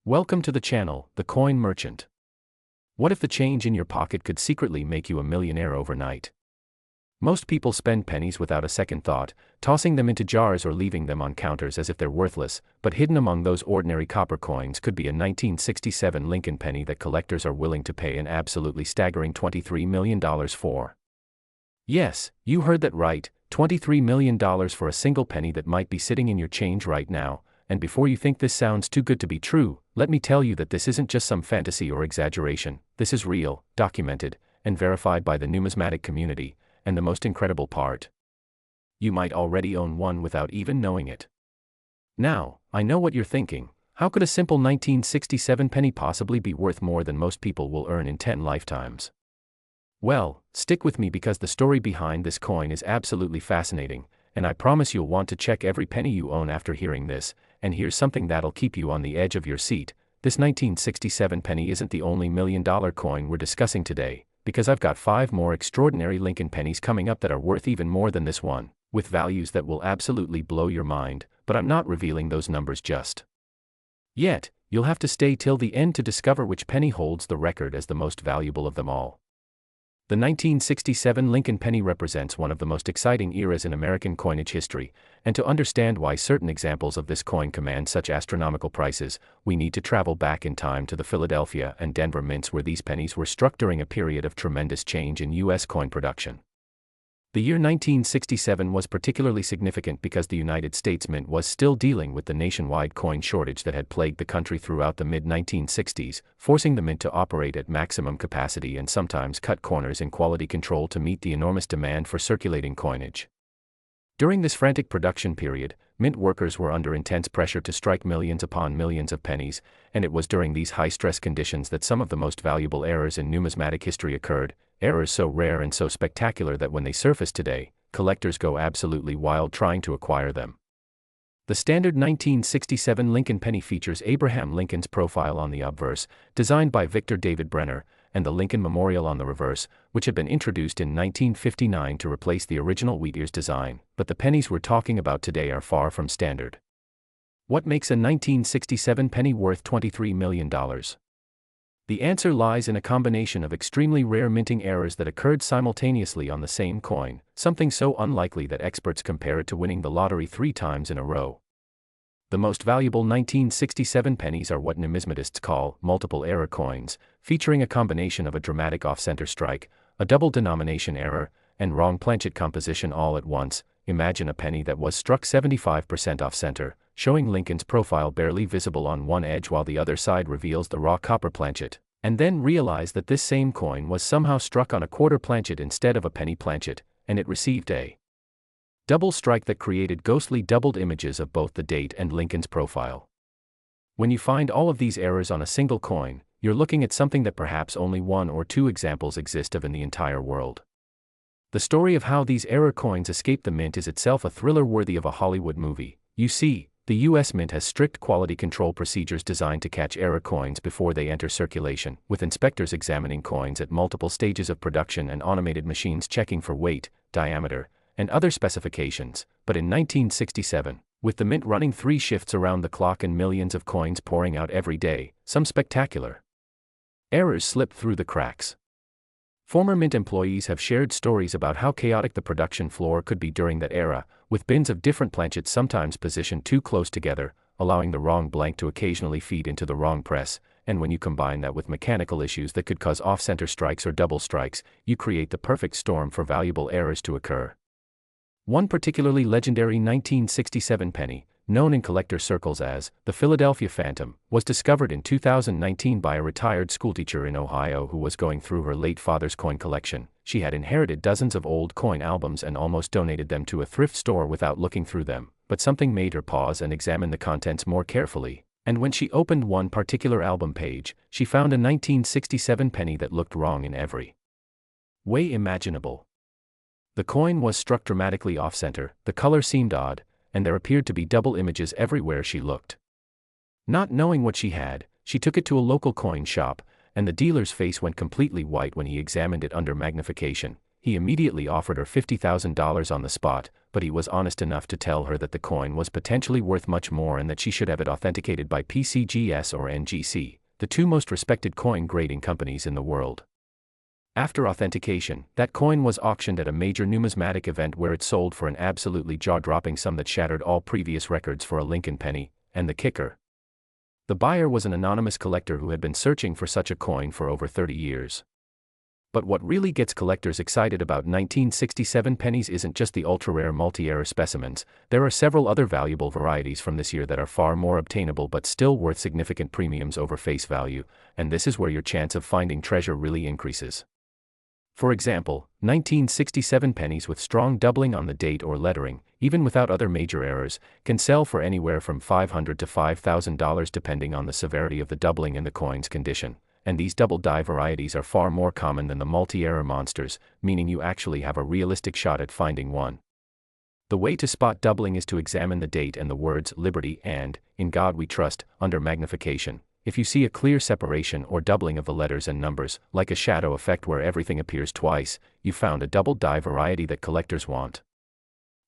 Welcome to the channel, The Coin Merchant. What if the change in your pocket could secretly make you a millionaire overnight? Most people spend pennies without a second thought, tossing them into jars or leaving them on counters as if they're worthless, but hidden among those ordinary copper coins could be a 1967 Lincoln penny that collectors are willing to pay an absolutely staggering $23 million for. Yes, you heard that right, $23 million for a single penny that might be sitting in your change right now. And before you think this sounds too good to be true, let me tell you that this isn't just some fantasy or exaggeration. This is real, documented, and verified by the numismatic community, and the most incredible part, you might already own one without even knowing it. Now, I know what you're thinking. How could a simple 1967 penny possibly be worth more than most people will earn in 10 lifetimes? Well, stick with me because the story behind this coin is absolutely fascinating, and I promise you'll want to check every penny you own after hearing this. And here's something that'll keep you on the edge of your seat. This 1967 penny isn't the only $1 million coin we're discussing today, because I've got 5 more extraordinary Lincoln pennies coming up that are worth even more than this one, with values that will absolutely blow your mind, but I'm not revealing those numbers just yet. You'll have to stay till the end to discover which penny holds the record as the most valuable of them all. The 1967 Lincoln penny represents one of the most exciting eras in American coinage history, and to understand why certain examples of this coin command such astronomical prices, we need to travel back in time to the Philadelphia and Denver mints where these pennies were struck during a period of tremendous change in U.S. coin production. The year 1967 was particularly significant because the United States Mint was still dealing with the nationwide coin shortage that had plagued the country throughout the mid-1960s, forcing the Mint to operate at maximum capacity and sometimes cut corners in quality control to meet the enormous demand for circulating coinage. During this frantic production period, Mint workers were under intense pressure to strike millions upon millions of pennies, and it was during these high-stress conditions that some of the most valuable errors in numismatic history occurred, errors so rare and so spectacular that when they surface today, collectors go absolutely wild trying to acquire them. The standard 1967 Lincoln penny features Abraham Lincoln's profile on the obverse, designed by Victor David Brenner, and the Lincoln Memorial on the reverse, which had been introduced in 1959 to replace the original wheat ears design, but the pennies we're talking about today are far from standard. What makes a 1967 penny worth $23 million? The answer lies in a combination of extremely rare minting errors that occurred simultaneously on the same coin, something so unlikely that experts compare it to winning the lottery 3 times in a row. The most valuable 1967 pennies are what numismatists call multiple error coins, featuring a combination of a dramatic off-center strike, a double denomination error, and wrong planchet composition all at once. Imagine a penny that was struck 75% off-center, showing Lincoln's profile barely visible on one edge while the other side reveals the raw copper planchet, and then realize that this same coin was somehow struck on a quarter planchet instead of a penny planchet, and it received a double strike that created ghostly doubled images of both the date and Lincoln's profile. When you find all of these errors on a single coin, you're looking at something that perhaps only 1 or 2 examples exist of in the entire world. The story of how these error coins escaped the mint is itself a thriller worthy of a Hollywood movie. You see, the U.S. Mint has strict quality control procedures designed to catch error coins before they enter circulation, with inspectors examining coins at multiple stages of production and automated machines checking for weight, diameter, and other specifications. But in 1967, with the Mint running 3 shifts around the clock and millions of coins pouring out every day, some spectacular errors slipped through the cracks. Former Mint employees have shared stories about how chaotic the production floor could be during that era, with bins of different planchets sometimes positioned too close together, allowing the wrong blank to occasionally feed into the wrong press, and when you combine that with mechanical issues that could cause off-center strikes or double strikes, you create the perfect storm for valuable errors to occur. One particularly legendary 1967 penny, known in collector circles as the Philadelphia Phantom, was discovered in 2019 by a retired schoolteacher in Ohio who was going through her late father's coin collection. She had inherited dozens of old coin albums and almost donated them to a thrift store without looking through them, but something made her pause and examine the contents more carefully, and when she opened one particular album page, she found a 1967 penny that looked wrong in every way imaginable. The coin was struck dramatically off-center, the color seemed odd, and there appeared to be double images everywhere she looked. Not knowing what she had, she took it to a local coin shop, and the dealer's face went completely white when he examined it under magnification. he immediately offered her $50,000 on the spot, but he was honest enough to tell her that the coin was potentially worth much more and that she should have it authenticated by PCGS or NGC, the two most respected coin grading companies in the world. After authentication, that coin was auctioned at a major numismatic event where it sold for an absolutely jaw-dropping sum that shattered all previous records for a Lincoln penny, and the kicker. The buyer was an anonymous collector who had been searching for such a coin for over 30 years. But what really gets collectors excited about 1967 pennies isn't just the ultra-rare multi-era specimens. There are several other valuable varieties from this year that are far more obtainable but still worth significant premiums over face value, and this is where your chance of finding treasure really increases. For example, 1967 pennies with strong doubling on the date or lettering, even without other major errors, can sell for anywhere from $500 to $5,000 depending on the severity of the doubling and the coin's condition. And these double die varieties are far more common than the multi-error monsters, meaning you actually have a realistic shot at finding one. The way to spot doubling is to examine the date and the words "Liberty" and "In God We Trust" under magnification. If you see a clear separation or doubling of the letters and numbers, like a shadow effect where everything appears twice, you found a double die variety that collectors want.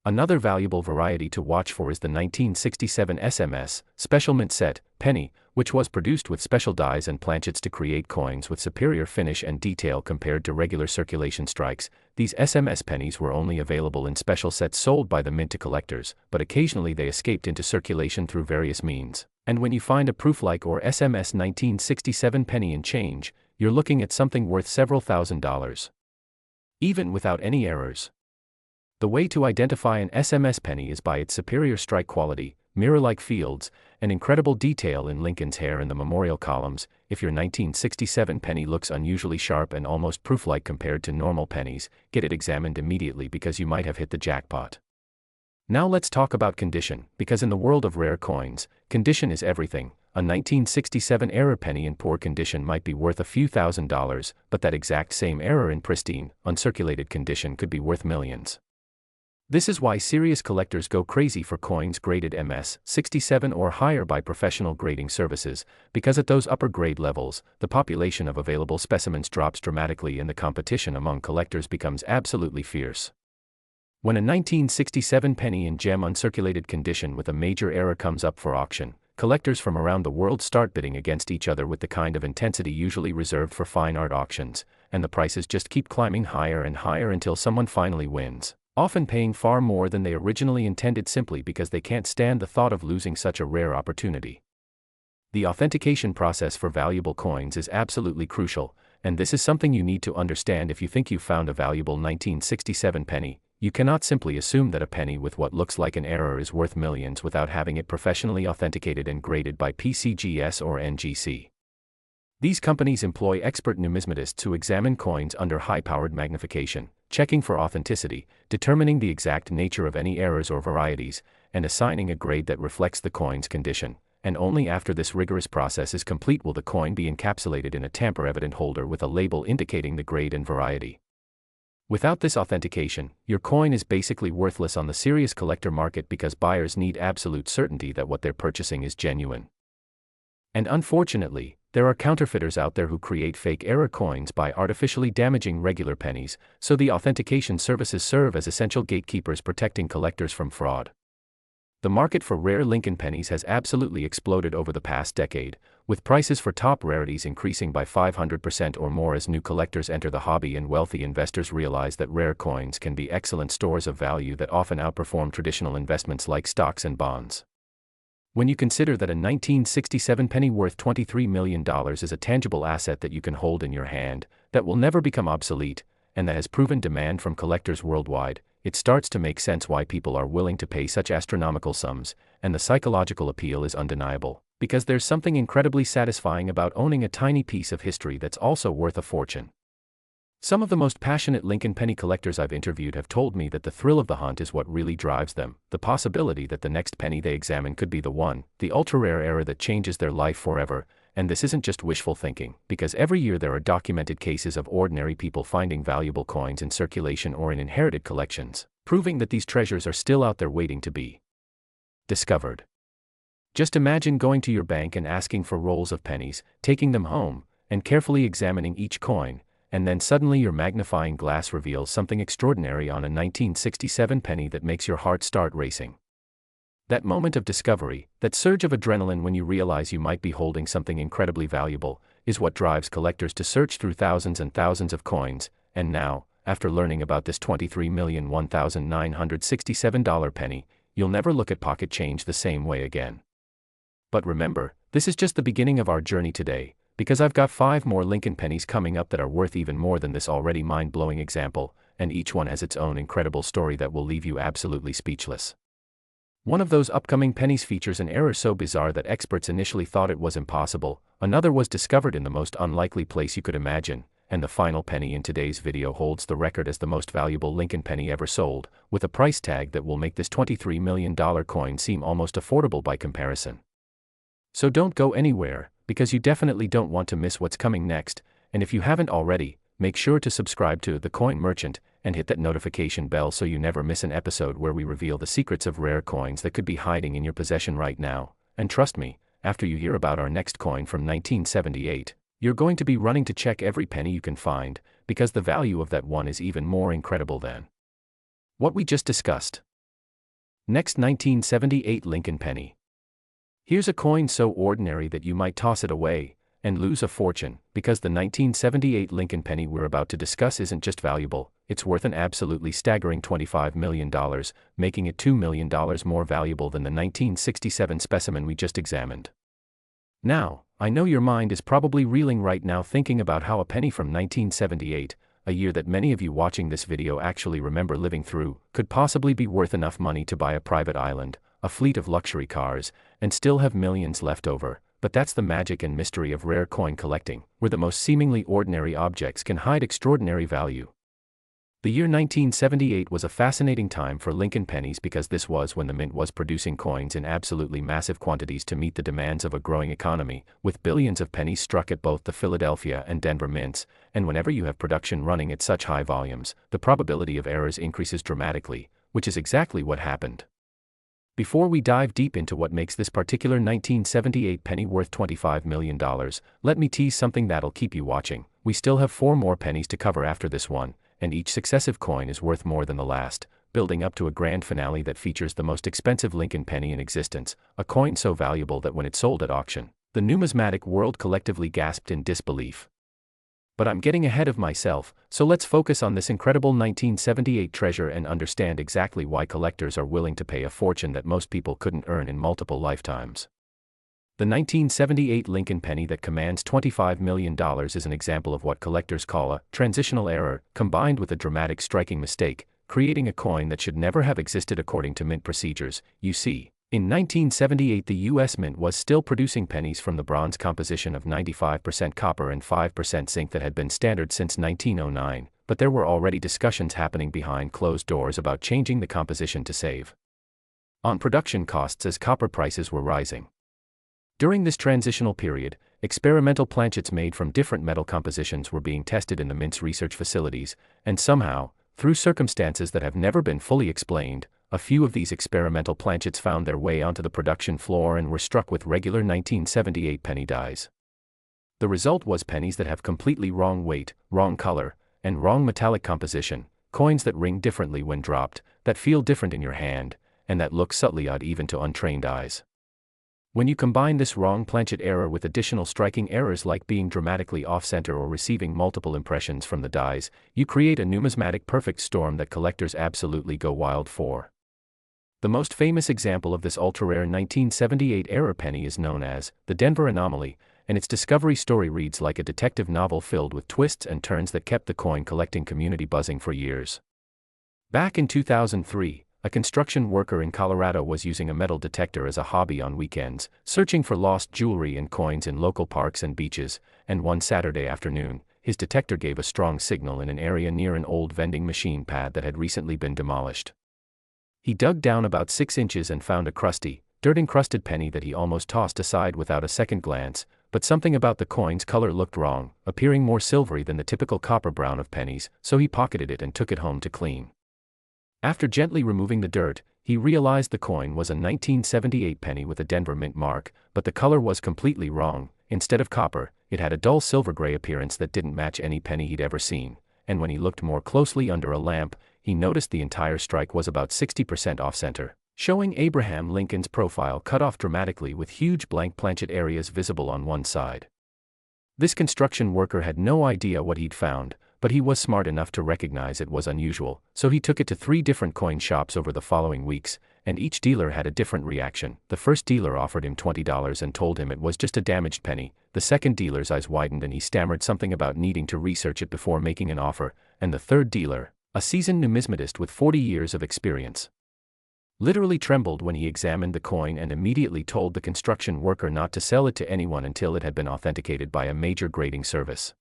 Another valuable variety to watch for is the 1967 SMS, Special Mint Set, penny, which was produced with special dies and planchets to create coins with superior finish and detail compared to regular circulation strikes. These SMS pennies were only available in special sets sold by the mint to collectors, but occasionally they escaped into circulation through various means. And when you find a proof-like or SMS 1967 penny in change, you're looking at something worth several $1,000s. Even without any errors. The way to identify an SMS penny is by its superior strike quality, mirror-like fields, and incredible detail in Lincoln's hair in the memorial columns. If your 1967 penny looks unusually sharp and almost proof-like compared to normal pennies, get it examined immediately because you might have hit the jackpot. Now let's talk about condition, because in the world of rare coins, condition is everything. A 1967 error penny in poor condition might be worth a few $1,000s, but that exact same error in pristine, uncirculated condition could be worth millions. This is why serious collectors go crazy for coins graded MS-67 or higher by professional grading services, because at those upper grade levels, the population of available specimens drops dramatically and the competition among collectors becomes absolutely fierce. When a 1967 penny in gem uncirculated condition with a major error comes up for auction, collectors from around the world start bidding against each other with the kind of intensity usually reserved for fine art auctions, and the prices just keep climbing higher and higher until someone finally wins, often paying far more than they originally intended simply because they can't stand the thought of losing such a rare opportunity. The authentication process for valuable coins is absolutely crucial, and this is something you need to understand if you think you've found a valuable 1967 penny. You cannot simply assume that a penny with what looks like an error is worth millions without having it professionally authenticated and graded by PCGS or NGC. These companies employ expert numismatists who examine coins under high-powered magnification, checking for authenticity, determining the exact nature of any errors or varieties, and assigning a grade that reflects the coin's condition. And only after this rigorous process is complete will the coin be encapsulated in a tamper-evident holder with a label indicating the grade and variety. Without this authentication, your coin is basically worthless on the serious collector market because buyers need absolute certainty that what they're purchasing is genuine. And unfortunately, there are counterfeiters out there who create fake error coins by artificially damaging regular pennies, so the authentication services serve as essential gatekeepers protecting collectors from fraud. The market for rare Lincoln pennies has absolutely exploded over the past decade, with prices for top rarities increasing by 500% or more as new collectors enter the hobby and wealthy investors realize that rare coins can be excellent stores of value that often outperform traditional investments like stocks and bonds. When you consider that a 1967 penny worth $23 million is a tangible asset that you can hold in your hand, that will never become obsolete, and that has proven demand from collectors worldwide, it starts to make sense why people are willing to pay such astronomical sums, and the psychological appeal is undeniable, because there's something incredibly satisfying about owning a tiny piece of history that's also worth a fortune. Some of the most passionate Lincoln penny collectors I've interviewed have told me that the thrill of the hunt is what really drives them, the possibility that the next penny they examine could be the one, the ultra-rare error that changes their life forever. And this isn't just wishful thinking, because every year there are documented cases of ordinary people finding valuable coins in circulation or in inherited collections, proving that these treasures are still out there waiting to be discovered. Just imagine going to your bank and asking for rolls of pennies, taking them home, and carefully examining each coin, and then suddenly your magnifying glass reveals something extraordinary on a 1967 penny that makes your heart start racing. That moment of discovery, that surge of adrenaline when you realize you might be holding something incredibly valuable, is what drives collectors to search through thousands and thousands of coins. And now, after learning about this $23,001,967 penny, you'll never look at pocket change the same way again. But remember, this is just the beginning of our journey today, because I've got 5 more Lincoln pennies coming up that are worth even more than this already mind-blowing example, and each one has its own incredible story that will leave you absolutely speechless. One of those upcoming pennies features an error so bizarre that experts initially thought it was impossible, another was discovered in the most unlikely place you could imagine, and the final penny in today's video holds the record as the most valuable Lincoln penny ever sold, with a price tag that will make this $23 million coin seem almost affordable by comparison. So don't go anywhere, because you definitely don't want to miss what's coming next, and if you haven't already, make sure to subscribe to The Coin Merchant, and hit that notification bell so you never miss an episode where we reveal the secrets of rare coins that could be hiding in your possession right now. And trust me, after you hear about our next coin from 1978, you're going to be running to check every penny you can find, because the value of that one is even more incredible than what we just discussed. Next, 1978 Lincoln penny. Here's a coin so ordinary that you might toss it away and lose a fortune, because the 1978 Lincoln penny we're about to discuss isn't just valuable, it's worth an absolutely staggering $25 million, making it $2 million more valuable than the 1967 specimen we just examined. Now, I know your mind is probably reeling right now thinking about how a penny from 1978, a year that many of you watching this video actually remember living through, could possibly be worth enough money to buy a private island, a fleet of luxury cars, and still have millions left over. But that's the magic and mystery of rare coin collecting, where the most seemingly ordinary objects can hide extraordinary value. The year 1978 was a fascinating time for Lincoln pennies because this was when the mint was producing coins in absolutely massive quantities to meet the demands of a growing economy, with billions of pennies struck at both the Philadelphia and Denver mints, and whenever you have production running at such high volumes, the probability of errors increases dramatically, which is exactly what happened. Before we dive deep into what makes this particular 1978 penny worth $25 million, let me tease something that'll keep you watching. We still have 4 more pennies to cover after this one, and each successive coin is worth more than the last, building up to a grand finale that features the most expensive Lincoln penny in existence, a coin so valuable that when it sold at auction, the numismatic world collectively gasped in disbelief. But I'm getting ahead of myself, so let's focus on this incredible 1978 treasure and understand exactly why collectors are willing to pay a fortune that most people couldn't earn in multiple lifetimes. The 1978 Lincoln penny that commands $25 million is an example of what collectors call a transitional error, combined with a dramatic striking mistake, creating a coin that should never have existed according to mint procedures. You see, in 1978 the U.S. Mint was still producing pennies from the bronze composition of 95% copper and 5% zinc that had been standard since 1909, but there were already discussions happening behind closed doors about changing the composition to save on production costs as copper prices were rising. During this transitional period, experimental planchets made from different metal compositions were being tested in the Mint's research facilities, and somehow, through circumstances that have never been fully explained, a few of these experimental planchets found their way onto the production floor and were struck with regular 1978 penny dies. The result was pennies that have completely wrong weight, wrong color, and wrong metallic composition, coins that ring differently when dropped, that feel different in your hand, and that look subtly odd even to untrained eyes. When you combine this wrong planchet error with additional striking errors like being dramatically off-center or receiving multiple impressions from the dies, you create a numismatic perfect storm that collectors absolutely go wild for. The most famous example of this ultra-rare 1978 error penny is known as the Denver anomaly, and its discovery story reads like a detective novel filled with twists and turns that kept the coin-collecting community buzzing for years. Back in 2003, a construction worker in Colorado was using a metal detector as a hobby on weekends, searching for lost jewelry and coins in local parks and beaches, and one Saturday afternoon, his detector gave a strong signal in an area near an old vending machine pad that had recently been demolished. He dug down about 6 inches and found a crusty, dirt-encrusted penny that he almost tossed aside without a second glance, but something about the coin's color looked wrong, appearing more silvery than the typical copper brown of pennies, so he pocketed it and took it home to clean. After gently removing the dirt, he realized the coin was a 1978 penny with a Denver Mint mark, but the color was completely wrong. Instead of copper, It had a dull silver-gray appearance that didn't match any penny he'd ever seen, and when he looked more closely under a lamp, he noticed the entire strike was about 60% off-center, showing Abraham Lincoln's profile cut off dramatically with huge blank planchet areas visible on one side. This construction worker had no idea what he'd found, but he was smart enough to recognize it was unusual, so he took it to 3 different coin shops over the following weeks, and each dealer had a different reaction. The first dealer offered him $20 and told him it was just a damaged penny. The second dealer's eyes widened and he stammered something about needing to research it before making an offer, and the third dealer, a seasoned numismatist with 40 years of experience, literally trembled when he examined the coin and immediately told the construction worker not to sell it to anyone until it had been authenticated by a major grading service.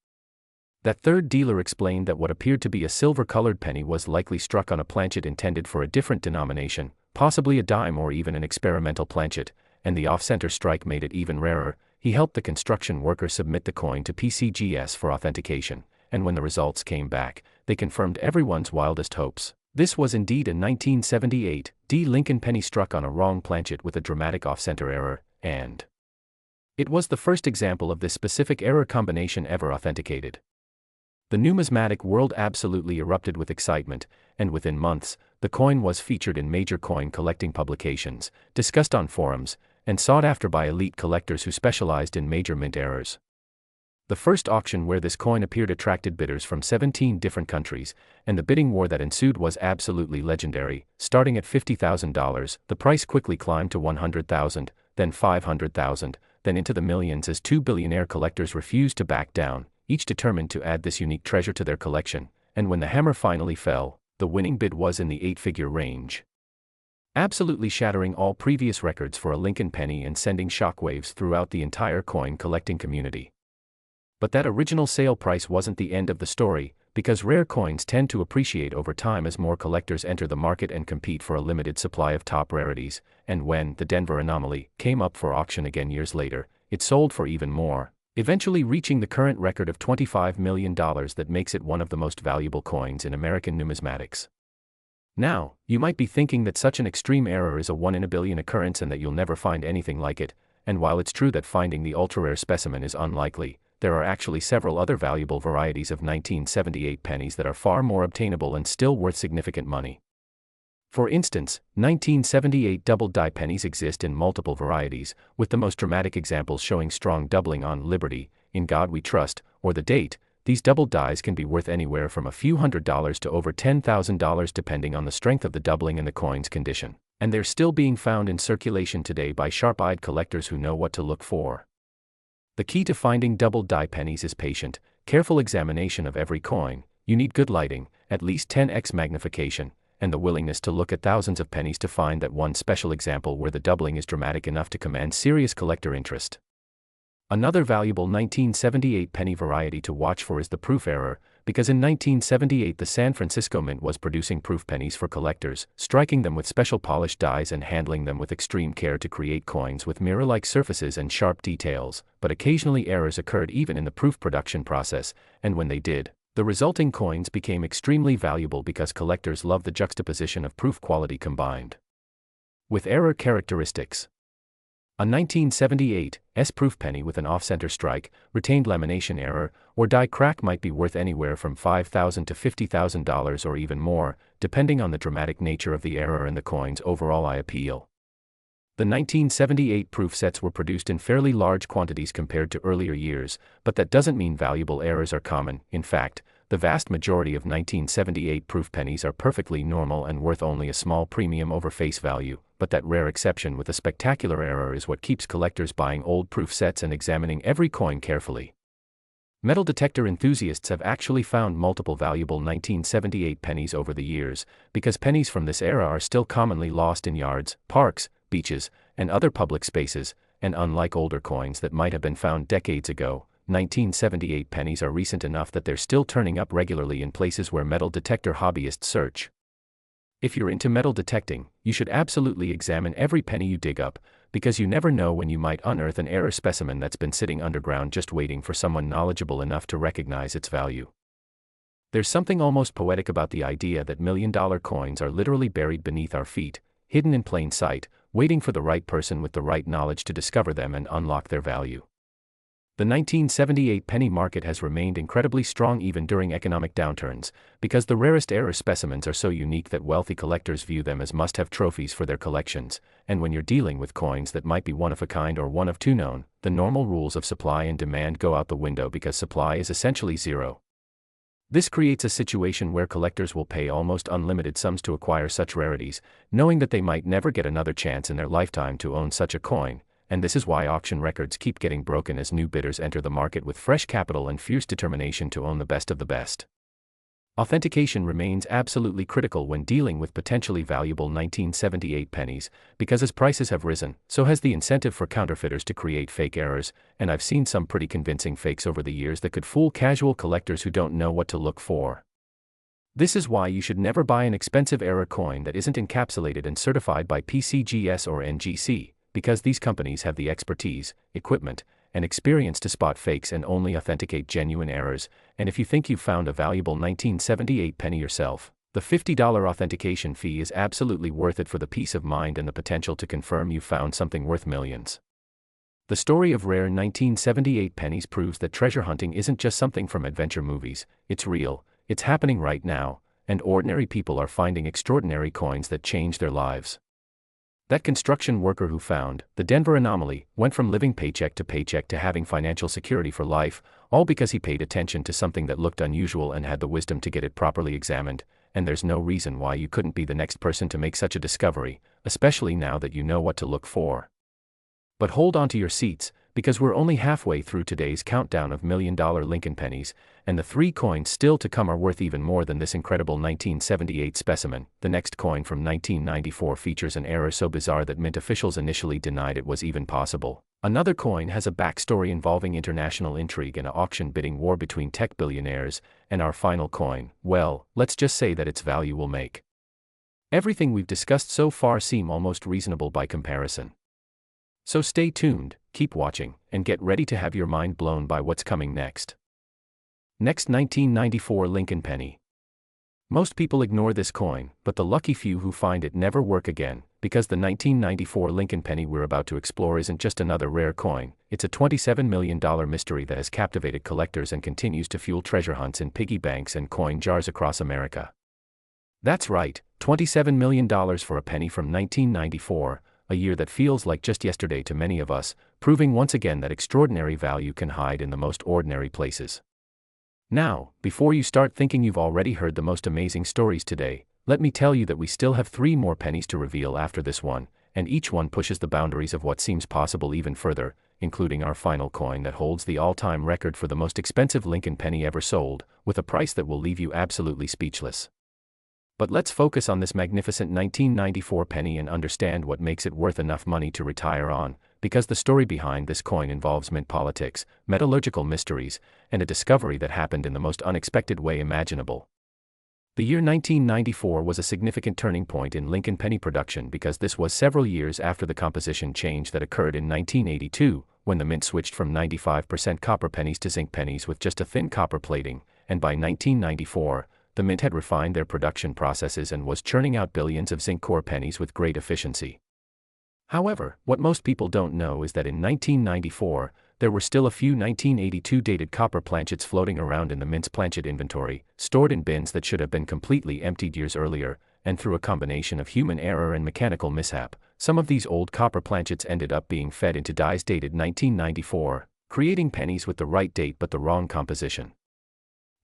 That third dealer explained that what appeared to be a silver-colored penny was likely struck on a planchet intended for a different denomination, possibly a dime or even an experimental planchet, and the off-center strike made it even rarer. He helped the construction worker submit the coin to PCGS for authentication, and when the results came back, they confirmed everyone's wildest hopes. This was indeed a 1978 Lincoln penny struck on a wrong planchet with a dramatic off-center error, and it was the first example of this specific error combination ever authenticated. The numismatic world absolutely erupted with excitement, and within months, the coin was featured in major coin collecting publications, discussed on forums, and sought after by elite collectors who specialized in major mint errors. The first auction where this coin appeared attracted bidders from 17 different countries, and the bidding war that ensued was absolutely legendary. Starting at $50,000, the price quickly climbed to $100,000, then $500,000, then into the millions as 2 billionaire collectors refused to back down, each determined to add this unique treasure to their collection, and when the hammer finally fell, the winning bid was in the 8-figure range, absolutely shattering all previous records for a Lincoln penny and sending shockwaves throughout the entire coin collecting community. But that original sale price wasn't the end of the story, because rare coins tend to appreciate over time as more collectors enter the market and compete for a limited supply of top rarities, and when the Denver anomaly came up for auction again years later, it sold for even more, eventually reaching the current record of $25 million that makes it one of the most valuable coins in American numismatics. Now, you might be thinking that such an extreme error is a 1 in a billion occurrence and that you'll never find anything like it, and while it's true that finding the ultra-rare specimen is unlikely, there are actually several other valuable varieties of 1978 pennies that are far more obtainable and still worth significant money. For instance, 1978 double-die pennies exist in multiple varieties, with the most dramatic examples showing strong doubling on Liberty, In God We Trust, or the date. These double dies can be worth anywhere from a few $100s to over $10,000 depending on the strength of the doubling and the coin's condition, and they're still being found in circulation today by sharp-eyed collectors who know what to look for. The key to finding double-die pennies is patient, careful examination of every coin. You need good lighting, at least 10x magnification, and the willingness to look at thousands of pennies to find that one special example where the doubling is dramatic enough to command serious collector interest. Another valuable 1978 penny variety to watch for is the proof error, because in 1978 the San Francisco Mint was producing proof pennies for collectors, striking them with special polished dies and handling them with extreme care to create coins with mirror-like surfaces and sharp details, but occasionally errors occurred even in the proof production process, and when they did, the resulting coins became extremely valuable because collectors love the juxtaposition of proof quality combined with error characteristics. A 1978 S-proof penny with an off-center strike, retained lamination error, or die crack might be worth anywhere from $5,000 to $50,000 or even more, depending on the dramatic nature of the error and the coin's overall eye appeal. The 1978 proof sets were produced in fairly large quantities compared to earlier years, but that doesn't mean valuable errors are common. In fact, the vast majority of 1978 proof pennies are perfectly normal and worth only a small premium over face value, but that rare exception with a spectacular error is what keeps collectors buying old proof sets and examining every coin carefully. Metal detector enthusiasts have actually found multiple valuable 1978 pennies over the years, because pennies from this era are still commonly lost in yards, parks, beaches, and other public spaces, and unlike older coins that might have been found decades ago, 1978 pennies are recent enough that they're still turning up regularly in places where metal detector hobbyists search. If you're into metal detecting, you should absolutely examine every penny you dig up, because you never know when you might unearth an error specimen that's been sitting underground just waiting for someone knowledgeable enough to recognize its value. There's something almost poetic about the idea that million-dollar coins are literally buried beneath our feet, hidden in plain sight, waiting for the right person with the right knowledge to discover them and unlock their value. The 1978 penny market has remained incredibly strong even during economic downturns, because the rarest error specimens are so unique that wealthy collectors view them as must-have trophies for their collections, and when you're dealing with coins that might be one of a kind or one of two known, the normal rules of supply and demand go out the window because supply is essentially zero. This creates a situation where collectors will pay almost unlimited sums to acquire such rarities, knowing that they might never get another chance in their lifetime to own such a coin. And this is why auction records keep getting broken as new bidders enter the market with fresh capital and fierce determination to own the best of the best. Authentication remains absolutely critical when dealing with potentially valuable 1978 pennies, because as prices have risen, so has the incentive for counterfeiters to create fake errors, and I've seen some pretty convincing fakes over the years that could fool casual collectors who don't know what to look for. This is why you should never buy an expensive error coin that isn't encapsulated and certified by PCGS or NGC. Because these companies have the expertise, equipment, and experience to spot fakes and only authenticate genuine errors, and if you think you've found a valuable 1978 penny yourself, the $50 authentication fee is absolutely worth it for the peace of mind and the potential to confirm you found something worth millions. The story of rare 1978 pennies proves that treasure hunting isn't just something from adventure movies, it's real, it's happening right now, and ordinary people are finding extraordinary coins that change their lives. That construction worker who found the Denver anomaly went from living paycheck to having financial security for life, all because he paid attention to something that looked unusual and had the wisdom to get it properly examined, and there's no reason why you couldn't be the next person to make such a discovery, especially now that you know what to look for. But hold on to your seats, because we're only halfway through today's countdown of $1 million Lincoln pennies, and the 3 coins still to come are worth even more than this incredible 1978 specimen. The next coin from 1994 features an error so bizarre that mint officials initially denied it was even possible. Another coin has a backstory involving international intrigue and an auction bidding war between tech billionaires, and our final coin, well, let's just say that its value will make everything we've discussed so far seem almost reasonable by comparison. So stay tuned, keep watching, and get ready to have your mind blown by what's coming next. Next, 1994 Lincoln penny. Most people ignore this coin, but the lucky few who find it never work again, because the 1994 Lincoln penny we're about to explore isn't just another rare coin, it's a $27 million mystery that has captivated collectors and continues to fuel treasure hunts in piggy banks and coin jars across America. That's right, $27 million for a penny from 1994, a year that feels like just yesterday to many of us, proving once again that extraordinary value can hide in the most ordinary places. Now, before you start thinking you've already heard the most amazing stories today, let me tell you that we still have 3 more pennies to reveal after this one, and each one pushes the boundaries of what seems possible even further, including our final coin that holds the all-time record for the most expensive Lincoln penny ever sold, with a price that will leave you absolutely speechless. But let's focus on this magnificent 1994 penny and understand what makes it worth enough money to retire on, because the story behind this coin involves mint politics, metallurgical mysteries, and a discovery that happened in the most unexpected way imaginable. The year 1994 was a significant turning point in Lincoln penny production because this was several years after the composition change that occurred in 1982, when the mint switched from 95% copper pennies to zinc pennies with just a thin copper plating, and by 1994, the mint had refined their production processes and was churning out billions of zinc core pennies with great efficiency. However, what most people don't know is that in 1994, there were still a few 1982 dated copper planchets floating around in the mint's planchet inventory, stored in bins that should have been completely emptied years earlier, and through a combination of human error and mechanical mishap, some of these old copper planchets ended up being fed into dies dated 1994, creating pennies with the right date but the wrong composition.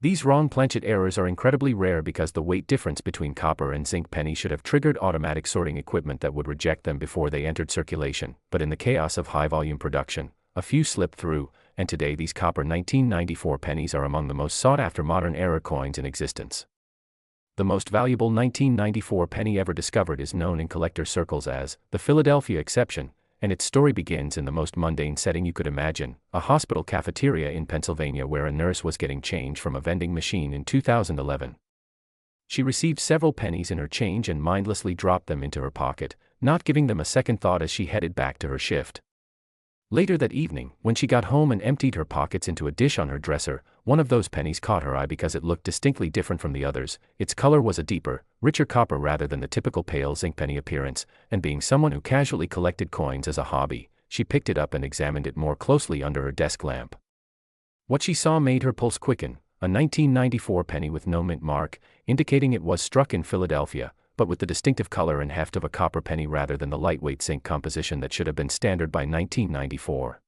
These wrong planchet errors are incredibly rare because the weight difference between copper and zinc pennies should have triggered automatic sorting equipment that would reject them before they entered circulation, but in the chaos of high-volume production, a few slipped through, and today these copper 1994 pennies are among the most sought-after modern era coins in existence. The most valuable 1994 penny ever discovered is known in collector circles as the Philadelphia exception, and its story begins in the most mundane setting you could imagine, a hospital cafeteria in Pennsylvania where a nurse was getting change from a vending machine in 2011. She received several pennies in her change and mindlessly dropped them into her pocket, not giving them a second thought as she headed back to her shift. Later that evening, when she got home and emptied her pockets into a dish on her dresser, one of those pennies caught her eye because it looked distinctly different from the others. Its color was a deeper, richer copper rather than the typical pale zinc penny appearance, and being someone who casually collected coins as a hobby, she picked it up and examined it more closely under her desk lamp. What she saw made her pulse quicken: a 1994 penny with no mint mark, indicating it was struck in Philadelphia, but with the distinctive color and heft of a copper penny rather than the lightweight zinc composition that should have been standard by 1994.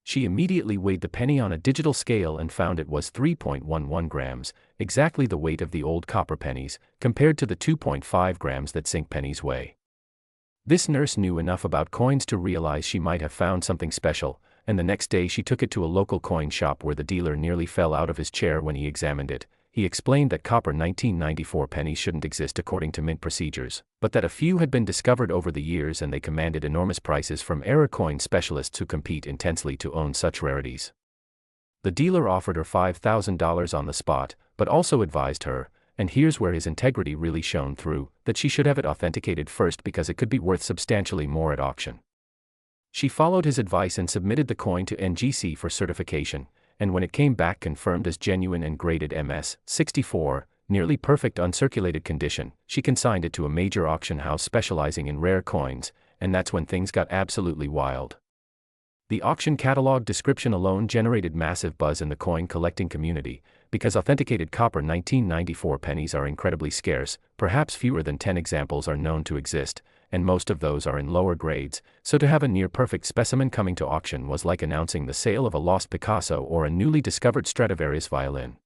She immediately weighed the penny on a digital scale and found it was 3.11 grams, exactly the weight of the old copper pennies, compared to the 2.5 grams that zinc pennies weigh. This nurse knew enough about coins to realize she might have found something special, and the next day she took it to a local coin shop where the dealer nearly fell out of his chair when he examined it. He explained that copper 1994 pennies shouldn't exist according to mint procedures, but that a few had been discovered over the years and they commanded enormous prices from error coin specialists who compete intensely to own such rarities. The dealer offered her $5,000 on the spot, but also advised her, and here's where his integrity really shone through, that she should have it authenticated first because it could be worth substantially more at auction. She followed his advice and submitted the coin to NGC for certification, and when it came back confirmed as genuine and graded MS-64, nearly perfect uncirculated condition, she consigned it to a major auction house specializing in rare coins, and that's when things got absolutely wild. The auction catalog description alone generated massive buzz in the coin collecting community, because authenticated copper 1994 pennies are incredibly scarce. Perhaps fewer than 10 examples are known to exist, and most of those are in lower grades, so to have a near-perfect specimen coming to auction was like announcing the sale of a lost Picasso or a newly discovered Stradivarius violin.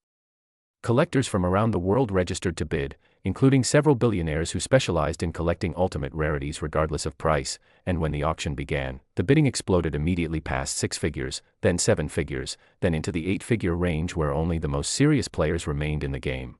Collectors from around the world registered to bid, including several billionaires who specialized in collecting ultimate rarities regardless of price, and when the auction began, the bidding exploded immediately past 6 figures, then 7 figures, then into the 8-figure range where only the most serious players remained in the game.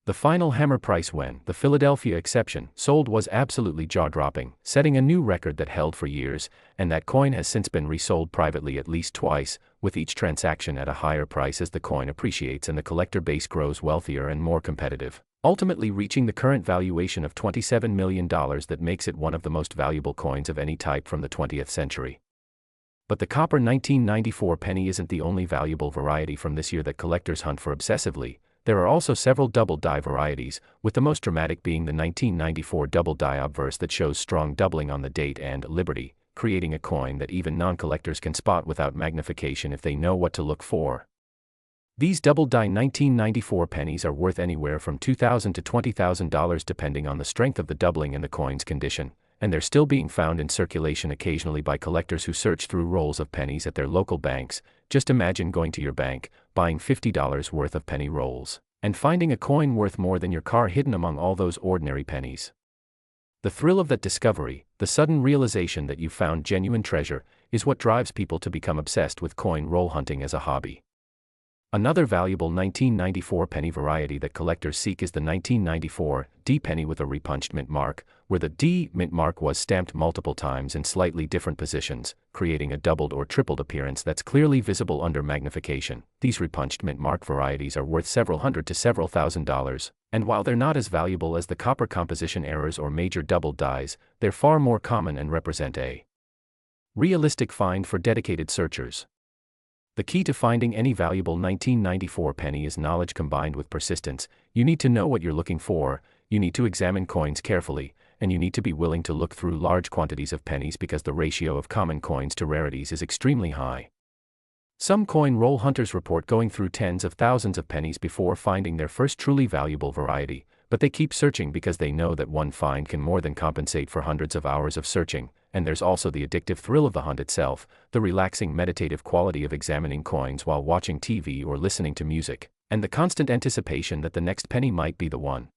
The final hammer price when the Philadelphia exception sold was absolutely jaw-dropping, setting a new record that held for years, and that coin has since been resold privately at least twice, with each transaction at a higher price as the coin appreciates and the collector base grows wealthier and more competitive, ultimately reaching the current valuation of $27 million that makes it one of the most valuable coins of any type from the 20th century. But the copper 1994 penny isn't the only valuable variety from this year that collectors hunt for obsessively. There are also several double-die varieties, with the most dramatic being the 1994 double-die obverse that shows strong doubling on the date and liberty, creating a coin that even non-collectors can spot without magnification if they know what to look for. These double-die 1994 pennies are worth anywhere from $2,000 to $20,000 depending on the strength of the doubling and the coin's condition, and they're still being found in circulation occasionally by collectors who search through rolls of pennies at their local banks. Just imagine going to your bank, buying $50 worth of penny rolls, and finding a coin worth more than your car hidden among all those ordinary pennies. The thrill of that discovery, the sudden realization that you found genuine treasure, is what drives people to become obsessed with coin roll hunting as a hobby. Another valuable 1994 penny variety that collectors seek is the 1994 D penny with a repunched mint mark, where the D mint mark was stamped multiple times in slightly different positions, creating a doubled or tripled appearance that's clearly visible under magnification. These repunched mint mark varieties are worth several hundred to several $1,000s, and while they're not as valuable as the copper composition errors or major double dies, they're far more common and represent a realistic find for dedicated searchers. The key to finding any valuable 1994 penny is knowledge combined with persistence. You need to know what you're looking for, you need to examine coins carefully, and you need to be willing to look through large quantities of pennies because the ratio of common coins to rarities is extremely high. Some coin roll hunters report going through tens of thousands of pennies before finding their first truly valuable variety, but they keep searching because they know that one find can more than compensate for hundreds of hours of searching. And there's also the addictive thrill of the hunt itself, the relaxing meditative quality of examining coins while watching TV or listening to music, and the constant anticipation that the next penny might be the one.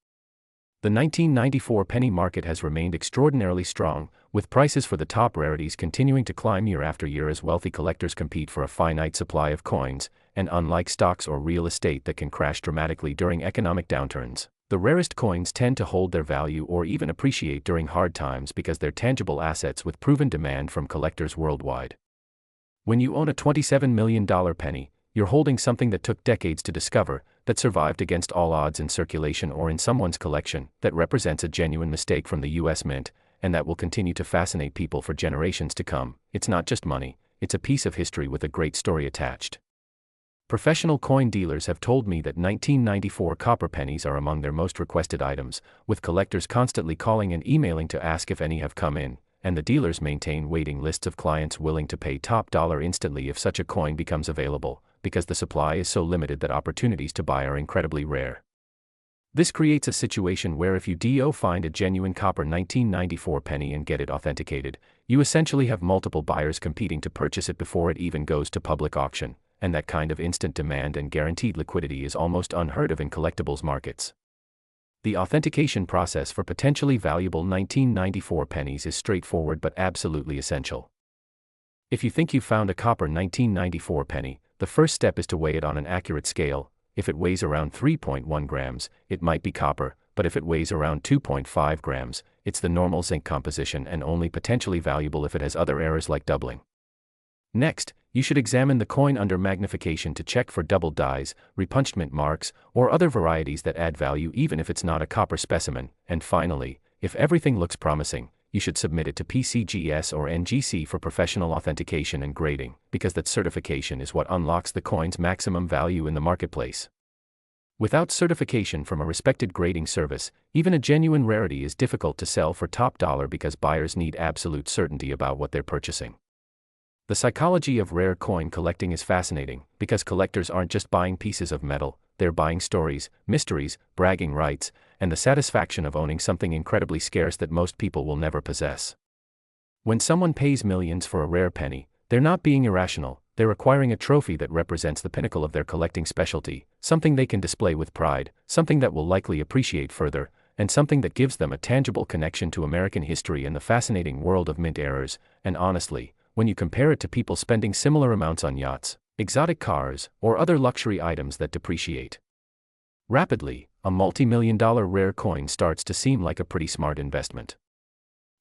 The 1994 penny market has remained extraordinarily strong, with prices for the top rarities continuing to climb year after year as wealthy collectors compete for a finite supply of coins, and unlike stocks or real estate that can crash dramatically during economic downturns, the rarest coins tend to hold their value or even appreciate during hard times because they're tangible assets with proven demand from collectors worldwide. When you own a $27 million penny, you're holding something that took decades to discover, that survived against all odds in circulation or in someone's collection, that represents a genuine mistake from the US Mint, and that will continue to fascinate people for generations to come. It's not just money, it's a piece of history with a great story attached. Professional coin dealers have told me that 1994 copper pennies are among their most requested items, with collectors constantly calling and emailing to ask if any have come in, and the dealers maintain waiting lists of clients willing to pay top dollar instantly if such a coin becomes available. because the supply is so limited that opportunities to buy are incredibly rare. This creates a situation where if you do find a genuine copper 1994 penny and get it authenticated, you essentially have multiple buyers competing to purchase it before it even goes to public auction, and that kind of instant demand and guaranteed liquidity is almost unheard of in collectibles markets. The authentication process for potentially valuable 1994 pennies is straightforward but absolutely essential. If you think you've found a copper 1994 penny, the first step is to weigh it on an accurate scale. If it weighs around 3.1 grams, it might be copper, but if it weighs around 2.5 grams, it's the normal zinc composition and only potentially valuable if it has other errors like doubling. Next, you should examine the coin under magnification to check for double dyes, repunchment marks, or other varieties that add value even if it's not a copper specimen. And finally, if everything looks promising, you should submit it to PCGS or NGC for professional authentication and grading, because that certification is what unlocks the coin's maximum value in the marketplace. Without certification from a respected grading service, even a genuine rarity is difficult to sell for top dollar because buyers need absolute certainty about what they're purchasing. The psychology of rare coin collecting is fascinating, because collectors aren't just buying pieces of metal, they're buying stories, mysteries, bragging rights, and the satisfaction of owning something incredibly scarce that most people will never possess. When someone pays millions for a rare penny, they're not being irrational, they're acquiring a trophy that represents the pinnacle of their collecting specialty, something they can display with pride, something that will likely appreciate further, and something that gives them a tangible connection to American history and the fascinating world of mint errors. And honestly, when you compare it to people spending similar amounts on yachts, exotic cars, or other luxury items that depreciate rapidly, a multi-million-dollar rare coin starts to seem like a pretty smart investment.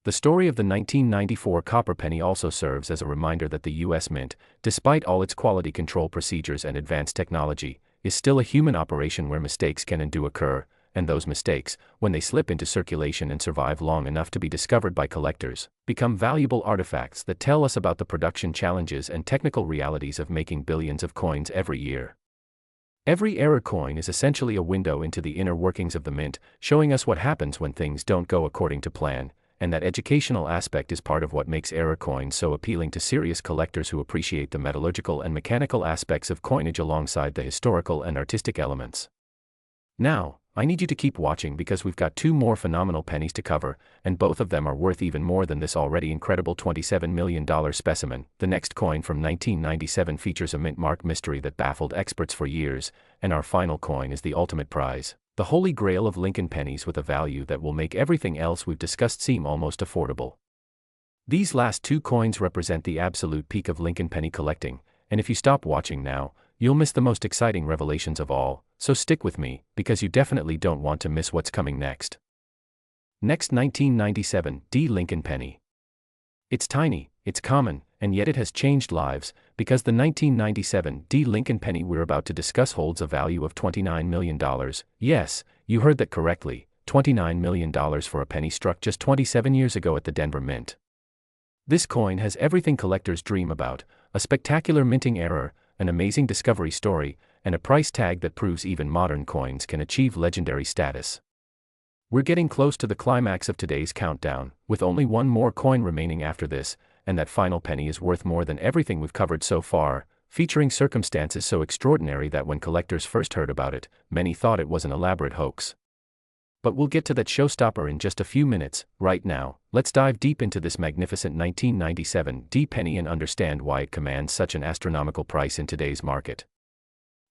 The story of the 1994 copper penny also serves as a reminder that the U.S. Mint, despite all its quality control procedures and advanced technology, is still a human operation where mistakes can and do occur, and those mistakes, when they slip into circulation and survive long enough to be discovered by collectors, become valuable artifacts that tell us about the production challenges and technical realities of making billions of coins every year. Every error coin is essentially a window into the inner workings of the mint, showing us what happens when things don't go according to plan, and that educational aspect is part of what makes error coins so appealing to serious collectors who appreciate the metallurgical and mechanical aspects of coinage alongside the historical and artistic elements. Now, I need you to keep watching because we've got two more phenomenal pennies to cover, and both of them are worth even more than this already incredible $27 million specimen. The next coin from 1997 features a mint mark mystery that baffled experts for years, and our final coin is the ultimate prize, the holy grail of Lincoln pennies with a value that will make everything else we've discussed seem almost affordable. These last two coins represent the absolute peak of Lincoln penny collecting, and if you stop watching now, you'll miss the most exciting revelations of all, so stick with me, because you definitely don't want to miss what's coming next. Next, 1997 D Lincoln penny. It's tiny, it's common, and yet it has changed lives, because the 1997 D Lincoln penny we're about to discuss holds a value of $29 million. Yes, you heard that correctly, $29 million for a penny struck just 27 years ago at the Denver Mint. This coin has everything collectors dream about: a spectacular minting error, an amazing discovery story, and a price tag that proves even modern coins can achieve legendary status. We're getting close to the climax of today's countdown, with only one more coin remaining after this, and that final penny is worth more than everything we've covered so far, featuring circumstances so extraordinary that when collectors first heard about it, many thought it was an elaborate hoax. But we'll get to that showstopper in just a few minutes. Right now, let's dive deep into this magnificent 1997 D penny and understand why it commands such an astronomical price in today's market.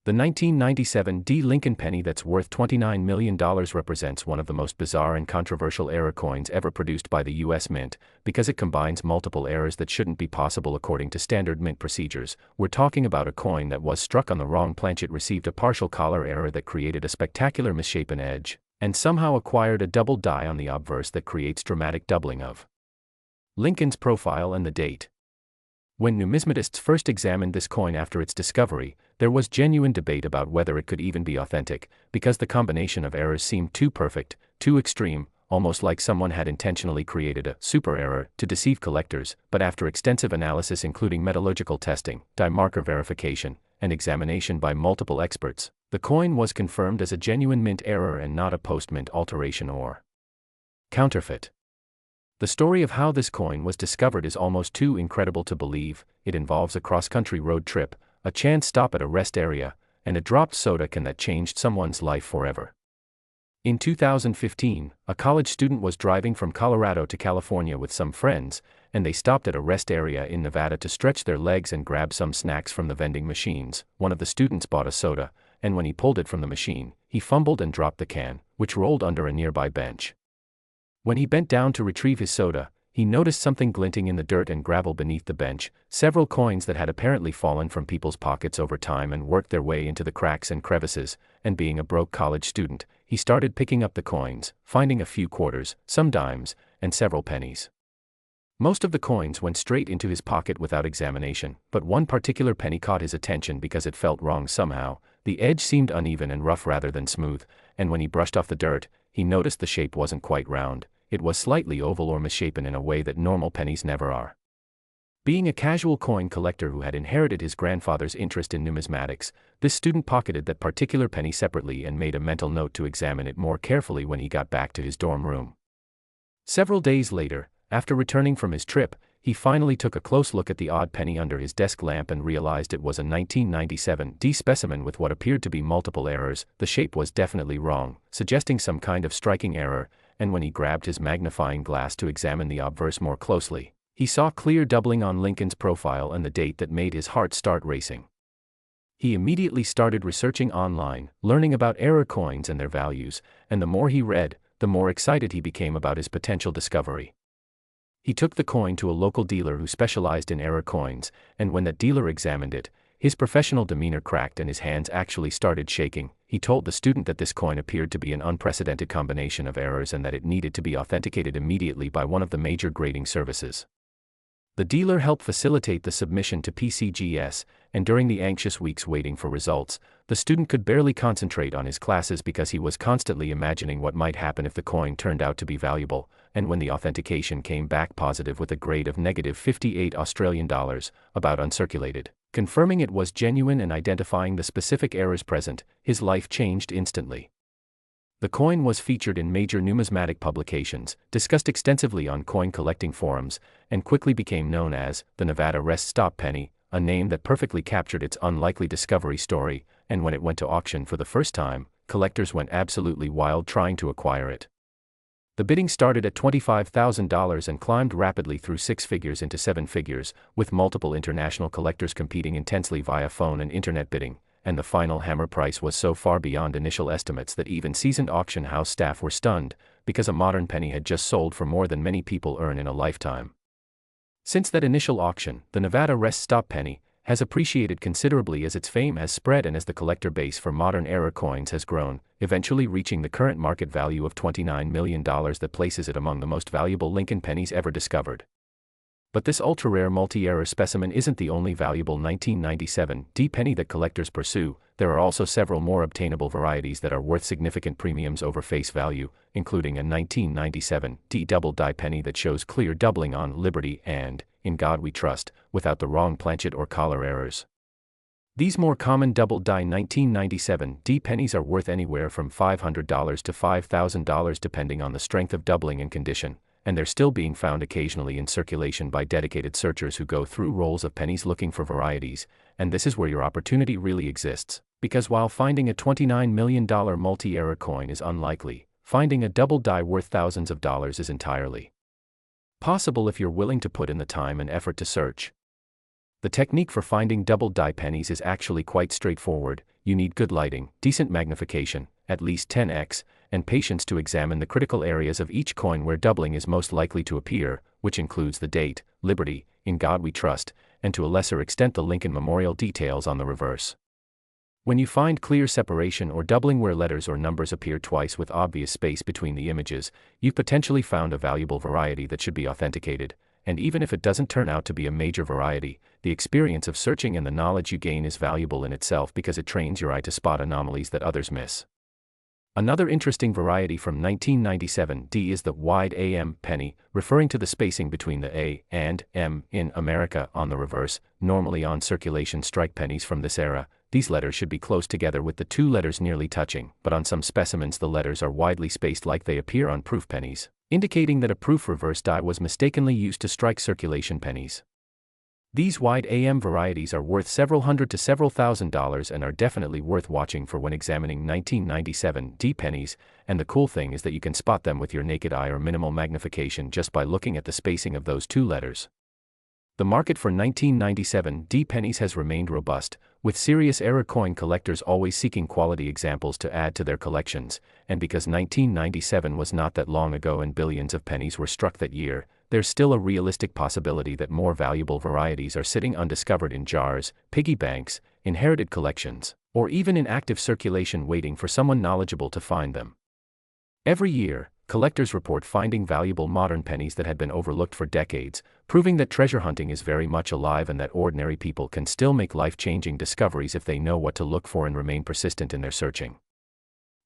The 1997 D Lincoln penny that's worth $29 million represents one of the most bizarre and controversial error coins ever produced by the U.S. Mint, because it combines multiple errors that shouldn't be possible according to standard mint procedures. We're talking about a coin that was struck on the wrong planchet, received a partial collar error that created a spectacular misshapen edge, and somehow acquired a double die on the obverse that creates dramatic doubling of Lincoln's profile and the date. When numismatists first examined this coin after its discovery, there was genuine debate about whether it could even be authentic, because the combination of errors seemed too perfect, too extreme, almost like someone had intentionally created a super error to deceive collectors. But after extensive analysis including metallurgical testing, die marker verification, and examination by multiple experts, the coin was confirmed as a genuine mint error and not a post-mint alteration or counterfeit. The story of how this coin was discovered is almost too incredible to believe. It involves a cross-country road trip, a chance stop at a rest area, and a dropped soda can that changed someone's life forever. In 2015, a college student was driving from Colorado to California with some friends, and they stopped at a rest area in Nevada to stretch their legs and grab some snacks from the vending machines. One of the students bought a soda, and when he pulled it from the machine, he fumbled and dropped the can, which rolled under a nearby bench. When he bent down to retrieve his soda, he noticed something glinting in the dirt and gravel beneath the bench, several coins that had apparently fallen from people's pockets over time and worked their way into the cracks and crevices, and being a broke college student, he started picking up the coins, finding a few quarters, some dimes, and several pennies. Most of the coins went straight into his pocket without examination, but one particular penny caught his attention because it felt wrong somehow. The edge seemed uneven and rough rather than smooth, and when he brushed off the dirt, he noticed the shape wasn't quite round. It was slightly oval or misshapen in a way that normal pennies never are. Being a casual coin collector who had inherited his grandfather's interest in numismatics, this student pocketed that particular penny separately and made a mental note to examine it more carefully when he got back to his dorm room. Several days later, after returning from his trip, he finally took a close look at the odd penny under his desk lamp and realized it was a 1997 D specimen with what appeared to be multiple errors. The shape was definitely wrong, suggesting some kind of striking error, and when he grabbed his magnifying glass to examine the obverse more closely, he saw clear doubling on Lincoln's profile and the date that made his heart start racing. He immediately started researching online, learning about error coins and their values, and the more he read, the more excited he became about his potential discovery. He took the coin to a local dealer who specialized in error coins, and when that dealer examined it, his professional demeanor cracked and his hands actually started shaking. He told the student that this coin appeared to be an unprecedented combination of errors and that it needed to be authenticated immediately by one of the major grading services. The dealer helped facilitate the submission to PCGS, and during the anxious weeks waiting for results, the student could barely concentrate on his classes because he was constantly imagining what might happen if the coin turned out to be valuable, and when the authentication came back positive with a grade of -58 Australian dollars, about uncirculated, confirming it was genuine and identifying the specific errors present, his life changed instantly. The coin was featured in major numismatic publications, discussed extensively on coin collecting forums, and quickly became known as the Nevada Rest Stop Penny, a name that perfectly captured its unlikely discovery story, and when it went to auction for the first time, collectors went absolutely wild trying to acquire it. The bidding started at $25,000 and climbed rapidly through 6 figures into 7 figures, with multiple international collectors competing intensely via phone and internet bidding, and the final hammer price was so far beyond initial estimates that even seasoned auction house staff were stunned, because a modern penny had just sold for more than many people earn in a lifetime. Since that initial auction, the Nevada Rest Stop Penny has appreciated considerably as its fame has spread and as the collector base for modern era coins has grown, eventually reaching the current market value of $29 million that places it among the most valuable Lincoln pennies ever discovered. But this ultra-rare multi-error specimen isn't the only valuable 1997 D penny that collectors pursue. There are also several more obtainable varieties that are worth significant premiums over face value, including a 1997 D double die penny that shows clear doubling on Liberty and In God We Trust, without the wrong planchet or collar errors. These more common double die 1997 D pennies are worth anywhere from $500 to $5,000 depending on the strength of doubling and condition, and they're still being found occasionally in circulation by dedicated searchers who go through rolls of pennies looking for varieties, and this is where your opportunity really exists, because while finding a $29 million multi-error coin is unlikely, finding a double die worth thousands of dollars is entirely possible if you're willing to put in the time and effort to search. The technique for finding double die pennies is actually quite straightforward. You need good lighting, decent magnification, at least 10x, and patience to examine the critical areas of each coin where doubling is most likely to appear, which includes the date, Liberty, In God We Trust, and to a lesser extent the Lincoln Memorial details on the reverse. When you find clear separation or doubling where letters or numbers appear twice with obvious space between the images, you've potentially found a valuable variety that should be authenticated, and even if it doesn't turn out to be a major variety, the experience of searching and the knowledge you gain is valuable in itself because it trains your eye to spot anomalies that others miss. Another interesting variety from 1997 D is the wide AM penny, referring to the spacing between the A and M in America on the reverse. Normally on circulation strike pennies from this era, these letters should be close together with the two letters nearly touching, but on some specimens the letters are widely spaced like they appear on proof pennies, indicating that a proof reverse die was mistakenly used to strike circulation pennies. These wide AM varieties are worth several hundred to several $1,000s and are definitely worth watching for when examining 1997 D pennies, and the cool thing is that you can spot them with your naked eye or minimal magnification just by looking at the spacing of those two letters. The market for 1997 D pennies has remained robust, with serious era coin collectors always seeking quality examples to add to their collections, and because 1997 was not that long ago and billions of pennies were struck that year, there's still a realistic possibility that more valuable varieties are sitting undiscovered in jars, piggy banks, inherited collections, or even in active circulation waiting for someone knowledgeable to find them. Every year, collectors report finding valuable modern pennies that had been overlooked for decades, proving that treasure hunting is very much alive and that ordinary people can still make life-changing discoveries if they know what to look for and remain persistent in their searching.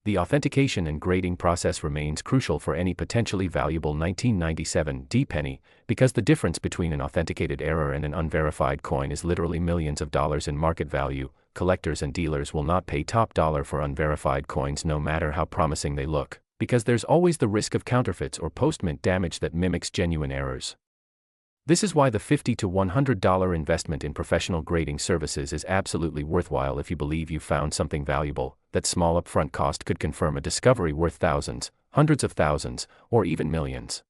The authentication and grading process remains crucial for any potentially valuable 1997 D penny, because the difference between an authenticated error and an unverified coin is literally millions of dollars in market value. Collectors and dealers will not pay top dollar for unverified coins no matter how promising they look, because there's always the risk of counterfeits or post-mint damage that mimics genuine errors. This is why the $50 to $100 investment in professional grading services is absolutely worthwhile if you believe you found something valuable. That small upfront cost could confirm a discovery worth thousands, hundreds of thousands, or even millions.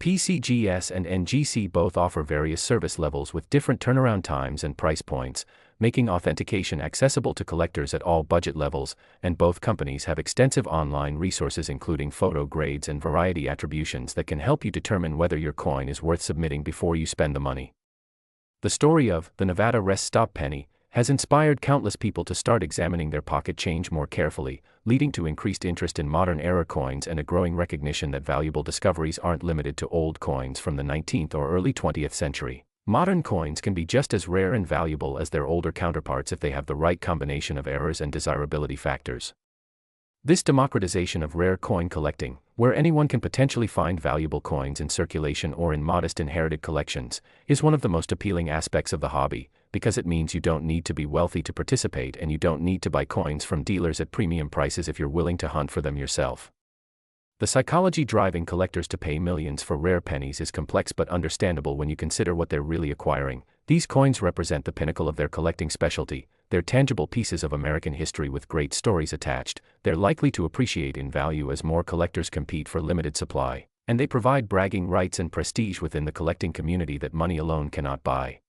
PCGS and NGC both offer various service levels with different turnaround times and price points, making authentication accessible to collectors at all budget levels, and both companies have extensive online resources including photo grades and variety attributions that can help you determine whether your coin is worth submitting before you spend the money. The story of the Nevada Rest Stop penny has inspired countless people to start examining their pocket change more carefully, leading to increased interest in modern-era coins and a growing recognition that valuable discoveries aren't limited to old coins from the 19th or early 20th century. Modern coins can be just as rare and valuable as their older counterparts if they have the right combination of errors and desirability factors. This democratization of rare coin collecting, where anyone can potentially find valuable coins in circulation or in modest inherited collections, is one of the most appealing aspects of the hobby, because it means you don't need to be wealthy to participate and you don't need to buy coins from dealers at premium prices if you're willing to hunt for them yourself. The psychology driving collectors to pay millions for rare pennies is complex but understandable when you consider what they're really acquiring. These coins represent the pinnacle of their collecting specialty. They're tangible pieces of American history with great stories attached. They're likely to appreciate in value as more collectors compete for limited supply, and they provide bragging rights and prestige within the collecting community that money alone cannot buy.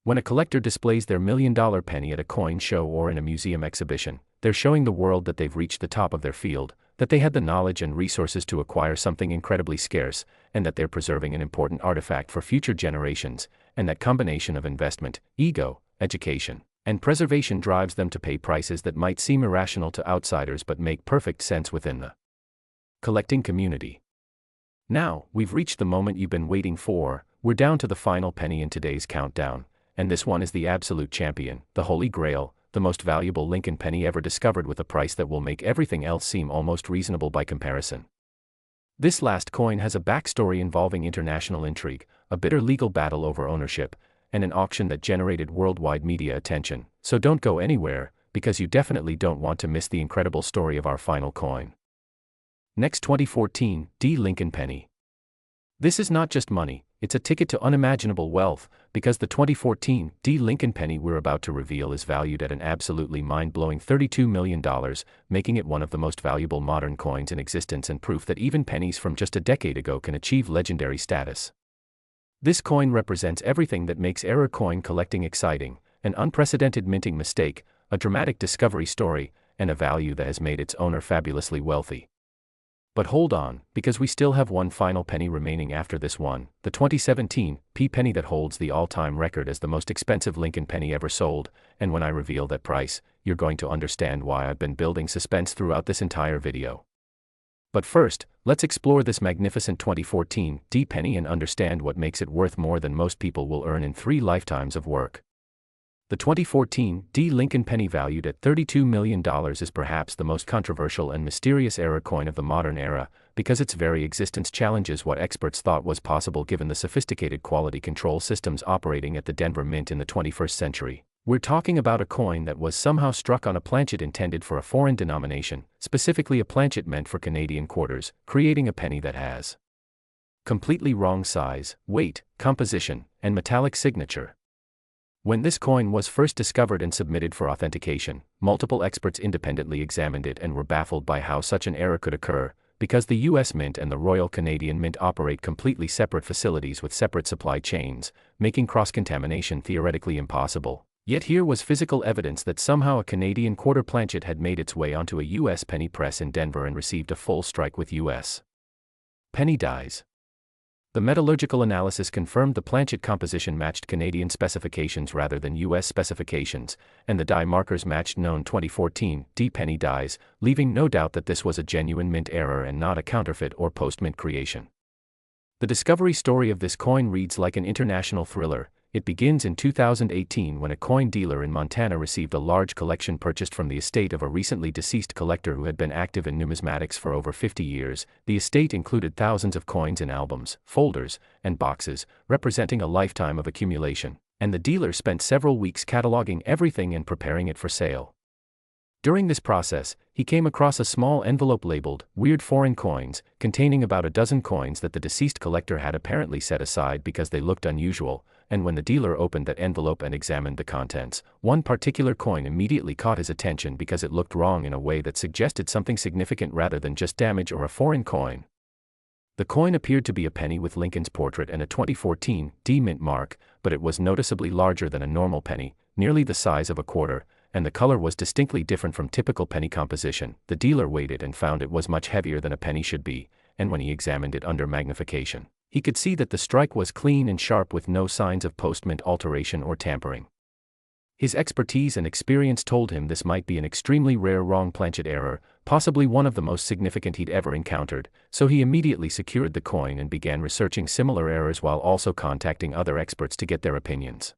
When a collector displays their million-dollar penny at a coin show or in a museum exhibition, they're showing the world that they've reached the top of their field, that they had the knowledge and resources to acquire something incredibly scarce, and that they're preserving an important artifact for future generations, and that combination of investment, ego, education, and preservation drives them to pay prices that might seem irrational to outsiders but make perfect sense within the collecting community. Now, we've reached the moment you've been waiting for. We're down to the final penny in today's countdown, and this one is the absolute champion, the Holy Grail, the most valuable Lincoln penny ever discovered with a price that will make everything else seem almost reasonable by comparison. This last coin has a backstory involving international intrigue, a bitter legal battle over ownership, and an auction that generated worldwide media attention, so don't go anywhere, because you definitely don't want to miss the incredible story of our final coin. Next, 2014 D Lincoln penny. This is not just money, it's a ticket to unimaginable wealth, because the 2014 D Lincoln penny we're about to reveal is valued at an absolutely mind-blowing $32 million, making it one of the most valuable modern coins in existence and proof that even pennies from just a decade ago can achieve legendary status. This coin represents everything that makes era coin collecting exciting: an unprecedented minting mistake, a dramatic discovery story, and a value that has made its owner fabulously wealthy. But hold on, because we still have one final penny remaining after this one, the 2017 P penny that holds the all-time record as the most expensive Lincoln penny ever sold, and when I reveal that price, you're going to understand why I've been building suspense throughout this entire video. But first, let's explore this magnificent 2014 D penny and understand what makes it worth more than most people will earn in 3 lifetimes of work. The 2014 D Lincoln penny, valued at $32 million, is perhaps the most controversial and mysterious era coin of the modern era, because its very existence challenges what experts thought was possible given the sophisticated quality control systems operating at the Denver Mint in the 21st century. We're talking about a coin that was somehow struck on a planchet intended for a foreign denomination, specifically a planchet meant for Canadian quarters, creating a penny that has Completely wrong size, weight, composition, and metallic signature. When this coin was first discovered and submitted for authentication, multiple experts independently examined it and were baffled by how such an error could occur, because the U.S. Mint and the Royal Canadian Mint operate completely separate facilities with separate supply chains, making cross-contamination theoretically impossible. Yet here was physical evidence that somehow a Canadian quarter planchet had made its way onto a U.S. penny press in Denver and received a full strike with U.S. penny dies. The metallurgical analysis confirmed the planchet composition matched Canadian specifications rather than U.S. specifications, and the die markers matched known 2014 D penny dies, leaving no doubt that this was a genuine mint error and not a counterfeit or post-mint creation. The discovery story of this coin reads like an international thriller. It begins in 2018 when a coin dealer in Montana received a large collection purchased from the estate of a recently deceased collector who had been active in numismatics for over 50 years. The estate included thousands of coins in albums, folders, and boxes, representing a lifetime of accumulation, and the dealer spent several weeks cataloging everything and preparing it for sale. During this process, he came across a small envelope labeled "Weird Foreign Coins," containing about a dozen coins that the deceased collector had apparently set aside because they looked unusual, and when the dealer opened that envelope and examined the contents, one particular coin immediately caught his attention because it looked wrong in a way that suggested something significant rather than just damage or a foreign coin. The coin appeared to be a penny with Lincoln's portrait and a 2014 D mint mark, but it was noticeably larger than a normal penny, nearly the size of a quarter, and the color was distinctly different from typical penny composition. The dealer weighed it and found it was much heavier than a penny should be, and when he examined it under magnification, he could see that the strike was clean and sharp with no signs of post-mint alteration or tampering. His expertise and experience told him this might be an extremely rare wrong planchet error, possibly one of the most significant he'd ever encountered, so he immediately secured the coin and began researching similar errors while also contacting other experts to get their opinions.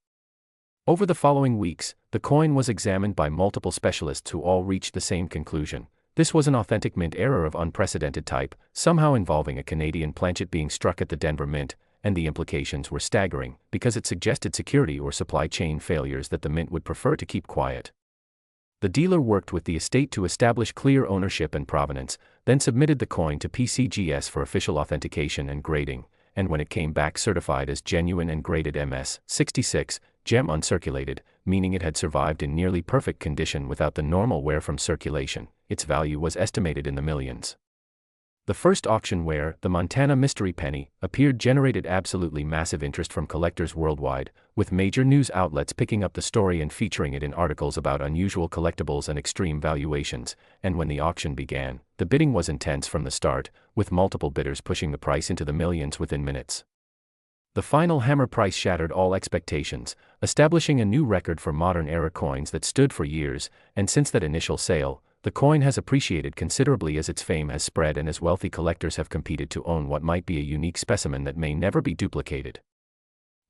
Over the following weeks, the coin was examined by multiple specialists who all reached the same conclusion. This was an authentic mint error of unprecedented type, somehow involving a Canadian planchet being struck at the Denver Mint, and the implications were staggering, because it suggested security or supply chain failures that the mint would prefer to keep quiet. The dealer worked with the estate to establish clear ownership and provenance, then submitted the coin to PCGS for official authentication and grading, and when it came back certified as genuine and graded MS 66, gem uncirculated, meaning it had survived in nearly perfect condition without the normal wear from circulation, its value was estimated in the millions. The first auction where, the Montana Mystery Penny, appeared generated absolutely massive interest from collectors worldwide, with major news outlets picking up the story and featuring it in articles about unusual collectibles and extreme valuations, and when the auction began, the bidding was intense from the start, with multiple bidders pushing the price into the millions within minutes. The final hammer price shattered all expectations, establishing a new record for modern-era coins that stood for years, and since that initial sale, the coin has appreciated considerably as its fame has spread and as wealthy collectors have competed to own what might be a unique specimen that may never be duplicated.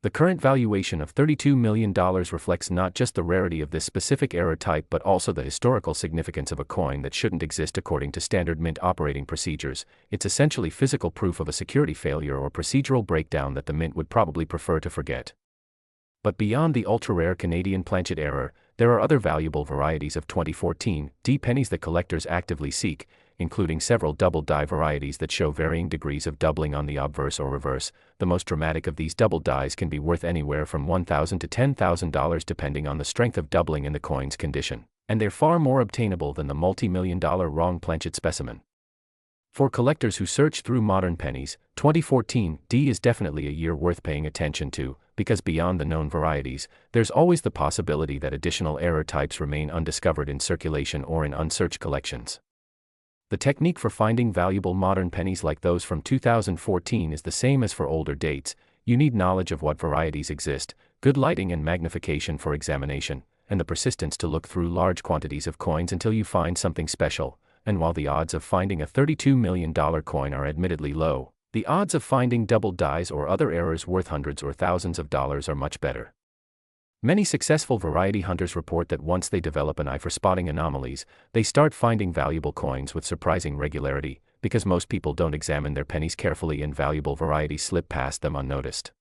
The current valuation of $32 million reflects not just the rarity of this specific error type but also the historical significance of a coin that shouldn't exist according to standard mint operating procedures. It's essentially physical proof of a security failure or procedural breakdown that the mint would probably prefer to forget. But beyond the ultra-rare Canadian planchet error, there are other valuable varieties of 2014 D pennies that collectors actively seek, including several double die varieties that show varying degrees of doubling on the obverse or reverse. The most dramatic of these double dies can be worth anywhere from $1,000 to $10,000 depending on the strength of doubling in the coin's condition, and they're far more obtainable than the multi-million-dollar wrong planchet specimen. For collectors who search through modern pennies, 2014 D is definitely a year worth paying attention to, because beyond the known varieties, there's always the possibility that additional error types remain undiscovered in circulation or in unsearched collections. The technique for finding valuable modern pennies like those from 2014 is the same as for older dates. You need knowledge of what varieties exist, good lighting and magnification for examination, and the persistence to look through large quantities of coins until you find something special. And while the odds of finding a $32 million coin are admittedly low, the odds of finding double dies or other errors worth hundreds or thousands of dollars are much better. Many successful variety hunters report that once they develop an eye for spotting anomalies, they start finding valuable coins with surprising regularity, because most people don't examine their pennies carefully and valuable varieties slip past them unnoticed.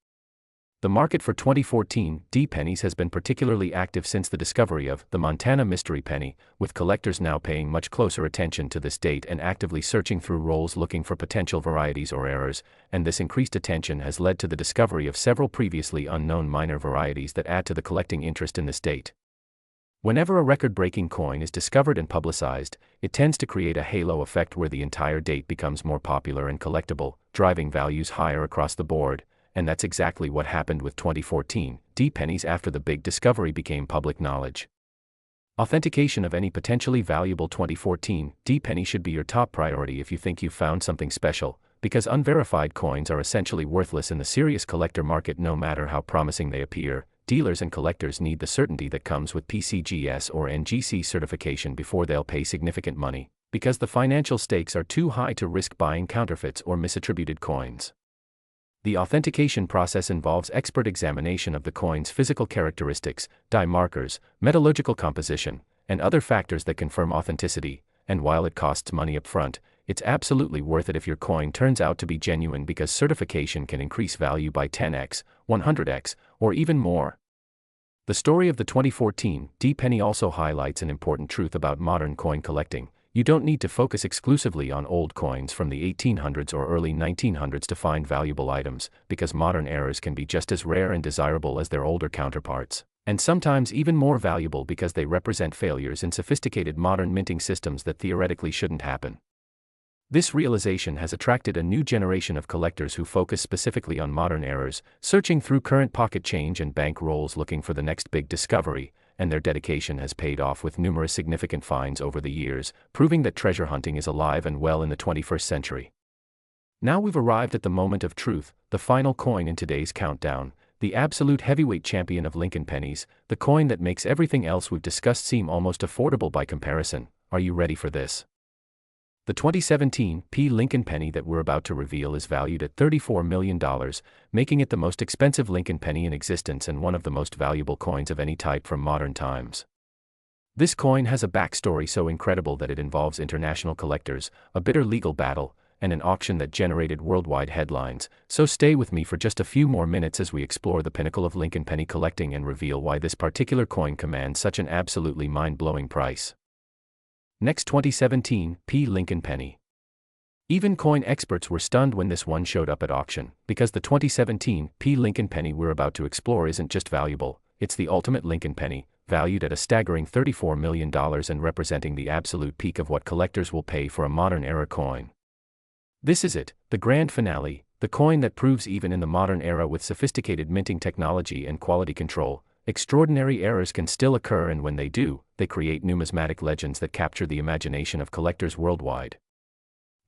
The market for 2014 D pennies has been particularly active since the discovery of the Montana Mystery Penny, with collectors now paying much closer attention to this date and actively searching through rolls looking for potential varieties or errors, and this increased attention has led to the discovery of several previously unknown minor varieties that add to the collecting interest in this date. Whenever a record-breaking coin is discovered and publicized, it tends to create a halo effect where the entire date becomes more popular and collectible, driving values higher across the board. And that's exactly what happened with 2014 D pennies after the big discovery became public knowledge. Authentication of any potentially valuable 2014 D penny should be your top priority if you think you've found something special, because unverified coins are essentially worthless in the serious collector market no matter how promising they appear. Dealers and collectors need the certainty that comes with PCGS or NGC certification before they'll pay significant money, because the financial stakes are too high to risk buying counterfeits or misattributed coins. The authentication process involves expert examination of the coin's physical characteristics, die markers, metallurgical composition, and other factors that confirm authenticity, and while it costs money up front, it's absolutely worth it if your coin turns out to be genuine because certification can increase value by 10x, 100x, or even more. The story of the 2014 D penny also highlights an important truth about modern coin collecting. You don't need to focus exclusively on old coins from the 1800s or early 1900s to find valuable items, because modern errors can be just as rare and desirable as their older counterparts, and sometimes even more valuable because they represent failures in sophisticated modern minting systems that theoretically shouldn't happen. This realization has attracted a new generation of collectors who focus specifically on modern errors, searching through current pocket change and bank rolls looking for the next big discovery, and their dedication has paid off with numerous significant finds over the years, proving that treasure hunting is alive and well in the 21st century. Now we've arrived at the moment of truth, the final coin in today's countdown, the absolute heavyweight champion of Lincoln pennies, the coin that makes everything else we've discussed seem almost affordable by comparison. Are you ready for this? The 2017 Lincoln penny that we're about to reveal is valued at $34 million, making it the most expensive Lincoln penny in existence and one of the most valuable coins of any type from modern times. This coin has a backstory so incredible that it involves international collectors, a bitter legal battle, and an auction that generated worldwide headlines, so stay with me for just a few more minutes as we explore the pinnacle of Lincoln penny collecting and reveal why this particular coin commands such an absolutely mind-blowing price. Next, 2017 Lincoln penny. Even coin experts were stunned when this one showed up at auction, because the 2017 Lincoln penny we're about to explore isn't just valuable, it's the ultimate Lincoln penny, valued at a staggering $34 million and representing the absolute peak of what collectors will pay for a modern-era coin. This is it, the grand finale, the coin that proves even in the modern era with sophisticated minting technology and quality control, extraordinary errors can still occur, and when they do, they create numismatic legends that capture the imagination of collectors worldwide.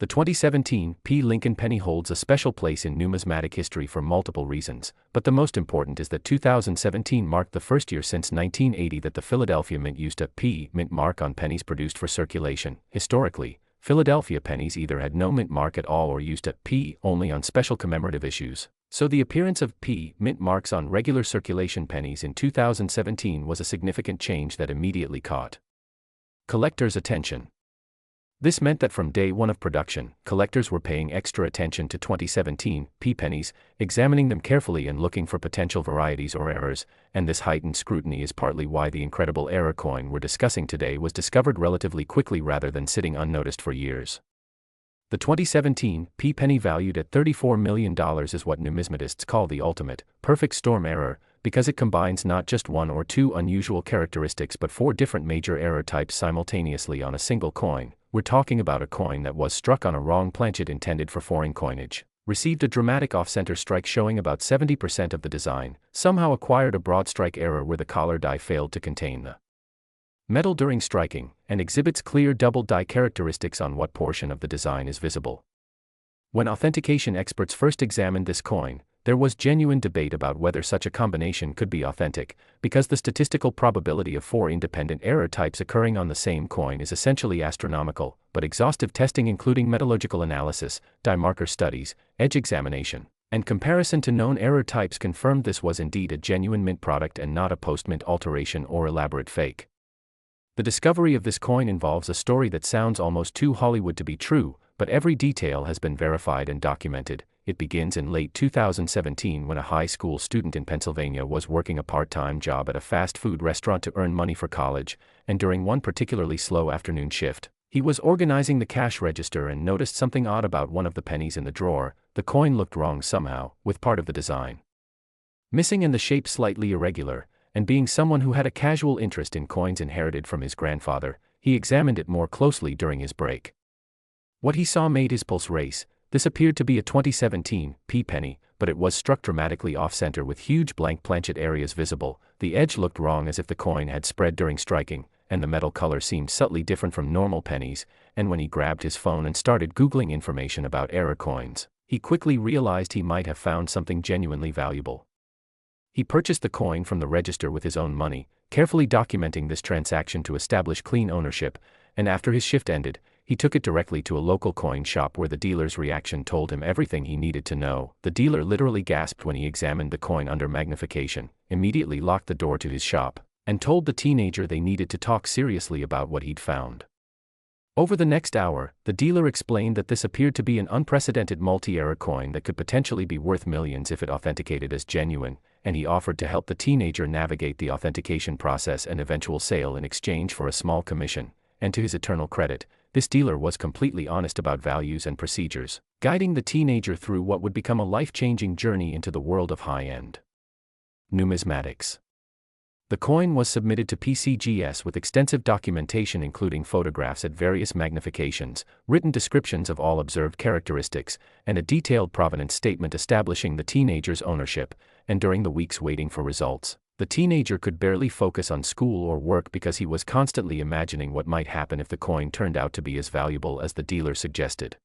The 2017 Lincoln penny holds a special place in numismatic history for multiple reasons, but the most important is that 2017 marked the first year since 1980 that the Philadelphia Mint used a P mint mark on pennies produced for circulation. Historically, Philadelphia pennies either had no mint mark at all or used a P only on special commemorative issues. So the appearance of P mint marks on regular circulation pennies in 2017 was a significant change that immediately caught collectors' attention. This meant that from day one of production, collectors were paying extra attention to 2017 P pennies, examining them carefully and looking for potential varieties or errors, and this heightened scrutiny is partly why the incredible error coin we're discussing today was discovered relatively quickly rather than sitting unnoticed for years. The 2017 penny valued at $34 million is what numismatists call the ultimate, perfect storm error, because it combines not just one or two unusual characteristics but four different major error types simultaneously on a single coin. We're talking about a coin that was struck on a wrong planchet intended for foreign coinage, received a dramatic off-center strike showing about 70% of the design, somehow acquired a broad strike error where the collar die failed to contain the metal during striking, and exhibits clear double die characteristics on what portion of the design is visible. When authentication experts first examined this coin, there was genuine debate about whether such a combination could be authentic, because the statistical probability of four independent error types occurring on the same coin is essentially astronomical, but exhaustive testing including metallurgical analysis, die marker studies, edge examination, and comparison to known error types confirmed this was indeed a genuine mint product and not a post-mint alteration or elaborate fake. The discovery of this coin involves a story that sounds almost too Hollywood to be true, but every detail has been verified and documented. It begins in late 2017 when a high school student in Pennsylvania was working a part-time job at a fast food restaurant to earn money for college, and during one particularly slow afternoon shift, he was organizing the cash register and noticed something odd about one of the pennies in the drawer. The coin looked wrong somehow, with part of the design missing and the shape slightly irregular, and being someone who had a casual interest in coins inherited from his grandfather, he examined it more closely during his break. What he saw made his pulse race. This appeared to be a 2017 p penny, but it was struck dramatically off-center with huge blank planchet areas visible. The edge looked wrong as if the coin had spread during striking, and the metal color seemed subtly different from normal pennies, and when he grabbed his phone and started Googling information about error coins, he quickly realized he might have found something genuinely valuable. He purchased the coin from the register with his own money, carefully documenting this transaction to establish clean ownership, and after his shift ended, he took it directly to a local coin shop where the dealer's reaction told him everything he needed to know. The dealer literally gasped when he examined the coin under magnification, immediately locked the door to his shop, and told the teenager they needed to talk seriously about what he'd found. Over the next hour, the dealer explained that this appeared to be an unprecedented multi-era coin that could potentially be worth millions if it authenticated as genuine, and he offered to help the teenager navigate the authentication process and eventual sale in exchange for a small commission. And to his eternal credit, this dealer was completely honest about values and procedures, guiding the teenager through what would become a life-changing journey into the world of high-end numismatics. The coin was submitted to PCGS with extensive documentation including photographs at various magnifications, written descriptions of all observed characteristics, and a detailed provenance statement establishing the teenager's ownership. And during the weeks waiting for results, the teenager could barely focus on school or work because he was constantly imagining what might happen if the coin turned out to be as valuable as the dealer suggested.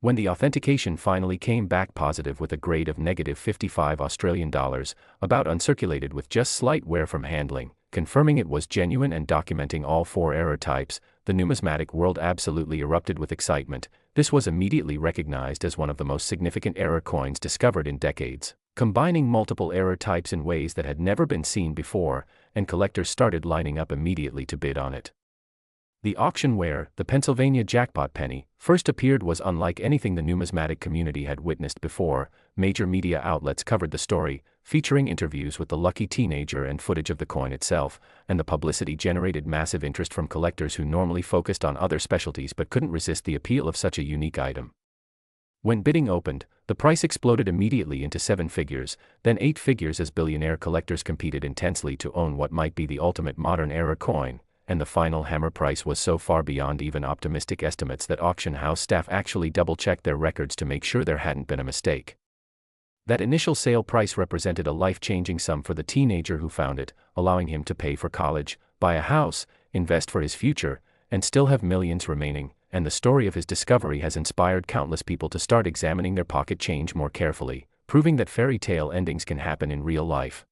When the authentication finally came back positive with a grade of -55 Australian dollars, about uncirculated with just slight wear from handling, confirming it was genuine and documenting all 4 error types, the numismatic world absolutely erupted with excitement. This was immediately recognized as one of the most significant error coins discovered in decades, combining multiple error types in ways that had never been seen before, and collectors started lining up immediately to bid on it. The auction where the Pennsylvania jackpot penny first appeared was unlike anything the numismatic community had witnessed before. Major media outlets covered the story, featuring interviews with the lucky teenager and footage of the coin itself, and the publicity generated massive interest from collectors who normally focused on other specialties but couldn't resist the appeal of such a unique item. When bidding opened, the price exploded immediately into 7 figures, then 8 figures as billionaire collectors competed intensely to own what might be the ultimate modern era coin, and the final hammer price was so far beyond even optimistic estimates that auction house staff actually double-checked their records to make sure there hadn't been a mistake. That initial sale price represented a life-changing sum for the teenager who found it, allowing him to pay for college, buy a house, invest for his future, and still have millions remaining. And the story of his discovery has inspired countless people to start examining their pocket change more carefully, proving that fairy tale endings can happen in real life.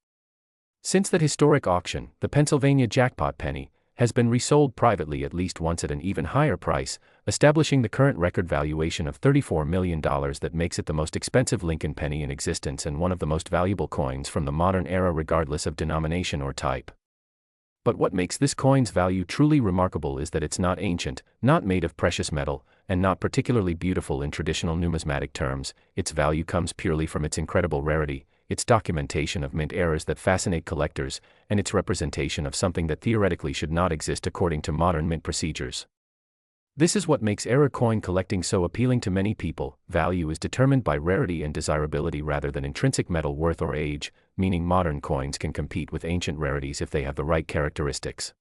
Since that historic auction, the Pennsylvania jackpot penny has been resold privately at least once at an even higher price, establishing the current record valuation of $34 million that makes it the most expensive Lincoln penny in existence and one of the most valuable coins from the modern era regardless of denomination or type. But what makes this coin's value truly remarkable is that it's not ancient, not made of precious metal, and not particularly beautiful in traditional numismatic terms. Its value comes purely from its incredible rarity, its documentation of mint errors that fascinate collectors, and its representation of something that theoretically should not exist according to modern mint procedures. This is what makes error coin collecting so appealing to many people. Value is determined by rarity and desirability rather than intrinsic metal worth or age, meaning modern coins can compete with ancient rarities if they have the right characteristics.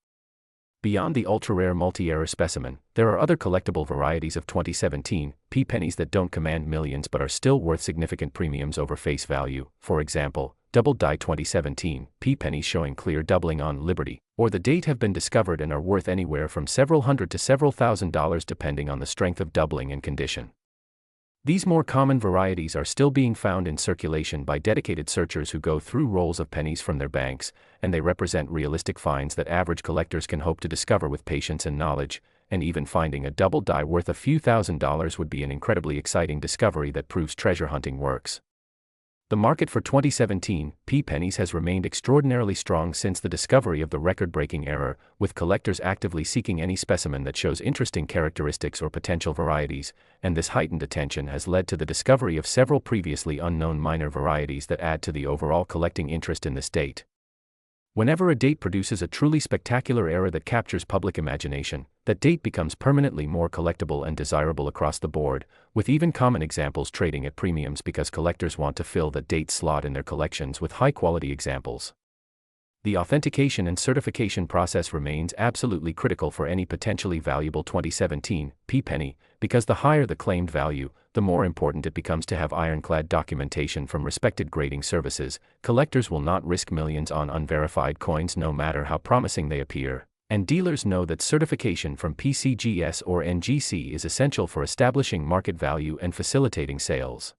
Beyond the ultra-rare multi-error specimen, there are other collectible varieties of 2017 p pennies that don't command millions but are still worth significant premiums over face value. For example, doubled die 2017 p pennies showing clear doubling on Liberty or the date have been discovered and are worth anywhere from several hundred to several $1,000s depending on the strength of doubling and condition. These more common varieties are still being found in circulation by dedicated searchers who go through rolls of pennies from their banks, and they represent realistic finds that average collectors can hope to discover with patience and knowledge, and even finding a double die worth a few $1,000s would be an incredibly exciting discovery that proves treasure hunting works. The market for 2017 pennies has remained extraordinarily strong since the discovery of the record-breaking era, with collectors actively seeking any specimen that shows interesting characteristics or potential varieties, and this heightened attention has led to the discovery of several previously unknown minor varieties that add to the overall collecting interest in this date. Whenever a date produces a truly spectacular era that captures public imagination, that date becomes permanently more collectible and desirable across the board, with even common examples trading at premiums because collectors want to fill that date slot in their collections with high-quality examples. The authentication and certification process remains absolutely critical for any potentially valuable 2017 penny, because the higher the claimed value, the more important it becomes to have ironclad documentation from respected grading services. Collectors will not risk millions on unverified coins no matter how promising they appear, and dealers know that certification from PCGS or NGC is essential for establishing market value and facilitating sales.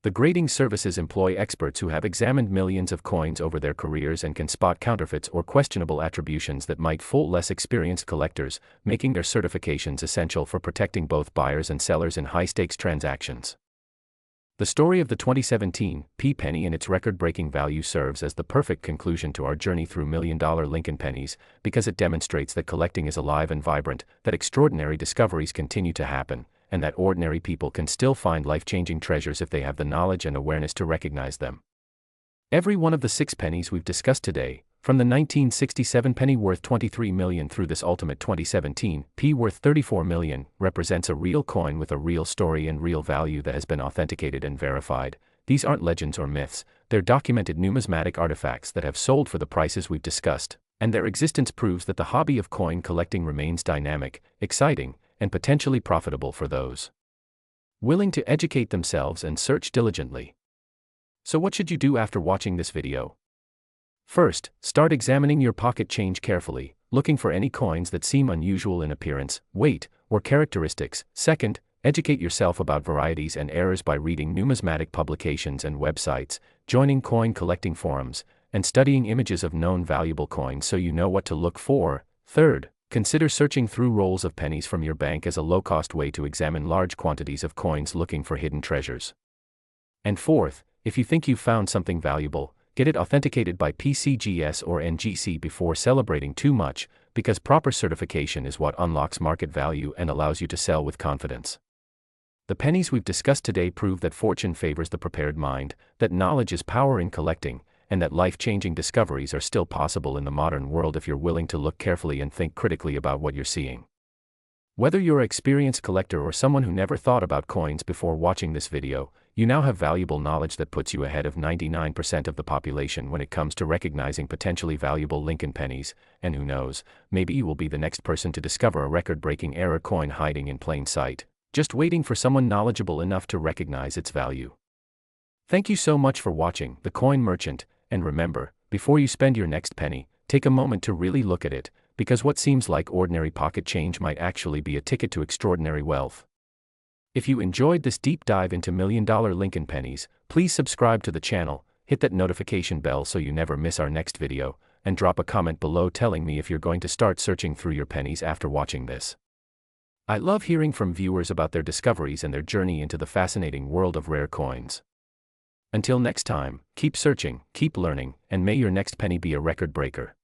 The grading services employ experts who have examined millions of coins over their careers and can spot counterfeits or questionable attributions that might fool less experienced collectors, making their certifications essential for protecting both buyers and sellers in high-stakes transactions. The story of the 2017 penny and its record-breaking value serves as the perfect conclusion to our journey through million-dollar Lincoln pennies, because it demonstrates that collecting is alive and vibrant, that extraordinary discoveries continue to happen, and that ordinary people can still find life-changing treasures if they have the knowledge and awareness to recognize them. Every one of the 6 pennies we've discussed today, from the 1967 penny worth $23 million through this ultimate 2017 worth $34 million, represents a real coin with a real story and real value that has been authenticated and verified. These aren't legends or myths, they're documented numismatic artifacts that have sold for the prices we've discussed, and their existence proves that the hobby of coin collecting remains dynamic, exciting, and potentially profitable for those willing to educate themselves and search diligently. So what should you do after watching this video? First, start examining your pocket change carefully, looking for any coins that seem unusual in appearance, weight, or characteristics. Second, educate yourself about varieties and errors by reading numismatic publications and websites, joining coin collecting forums, and studying images of known valuable coins so you know what to look for. Third, consider searching through rolls of pennies from your bank as a low-cost way to examine large quantities of coins looking for hidden treasures. And fourth, if you think you've found something valuable, get it authenticated by PCGS or NGC before celebrating too much, because proper certification is what unlocks market value and allows you to sell with confidence. The pennies we've discussed today prove that fortune favors the prepared mind, that knowledge is power in collecting, and that life-changing discoveries are still possible in the modern world if you're willing to look carefully and think critically about what you're seeing. Whether you're an experienced collector or someone who never thought about coins before watching this video, you now have valuable knowledge that puts you ahead of 99% of the population when it comes to recognizing potentially valuable Lincoln pennies, and who knows, maybe you will be the next person to discover a record-breaking era coin hiding in plain sight, just waiting for someone knowledgeable enough to recognize its value. Thank you so much for watching The Coin Merchant. And remember, before you spend your next penny, take a moment to really look at it, because what seems like ordinary pocket change might actually be a ticket to extraordinary wealth. If you enjoyed this deep dive into million-dollar Lincoln pennies, please subscribe to the channel, hit that notification bell so you never miss our next video, and drop a comment below telling me if you're going to start searching through your pennies after watching this. I love hearing from viewers about their discoveries and their journey into the fascinating world of rare coins. Until next time, keep searching, keep learning, and may your next penny be a record breaker.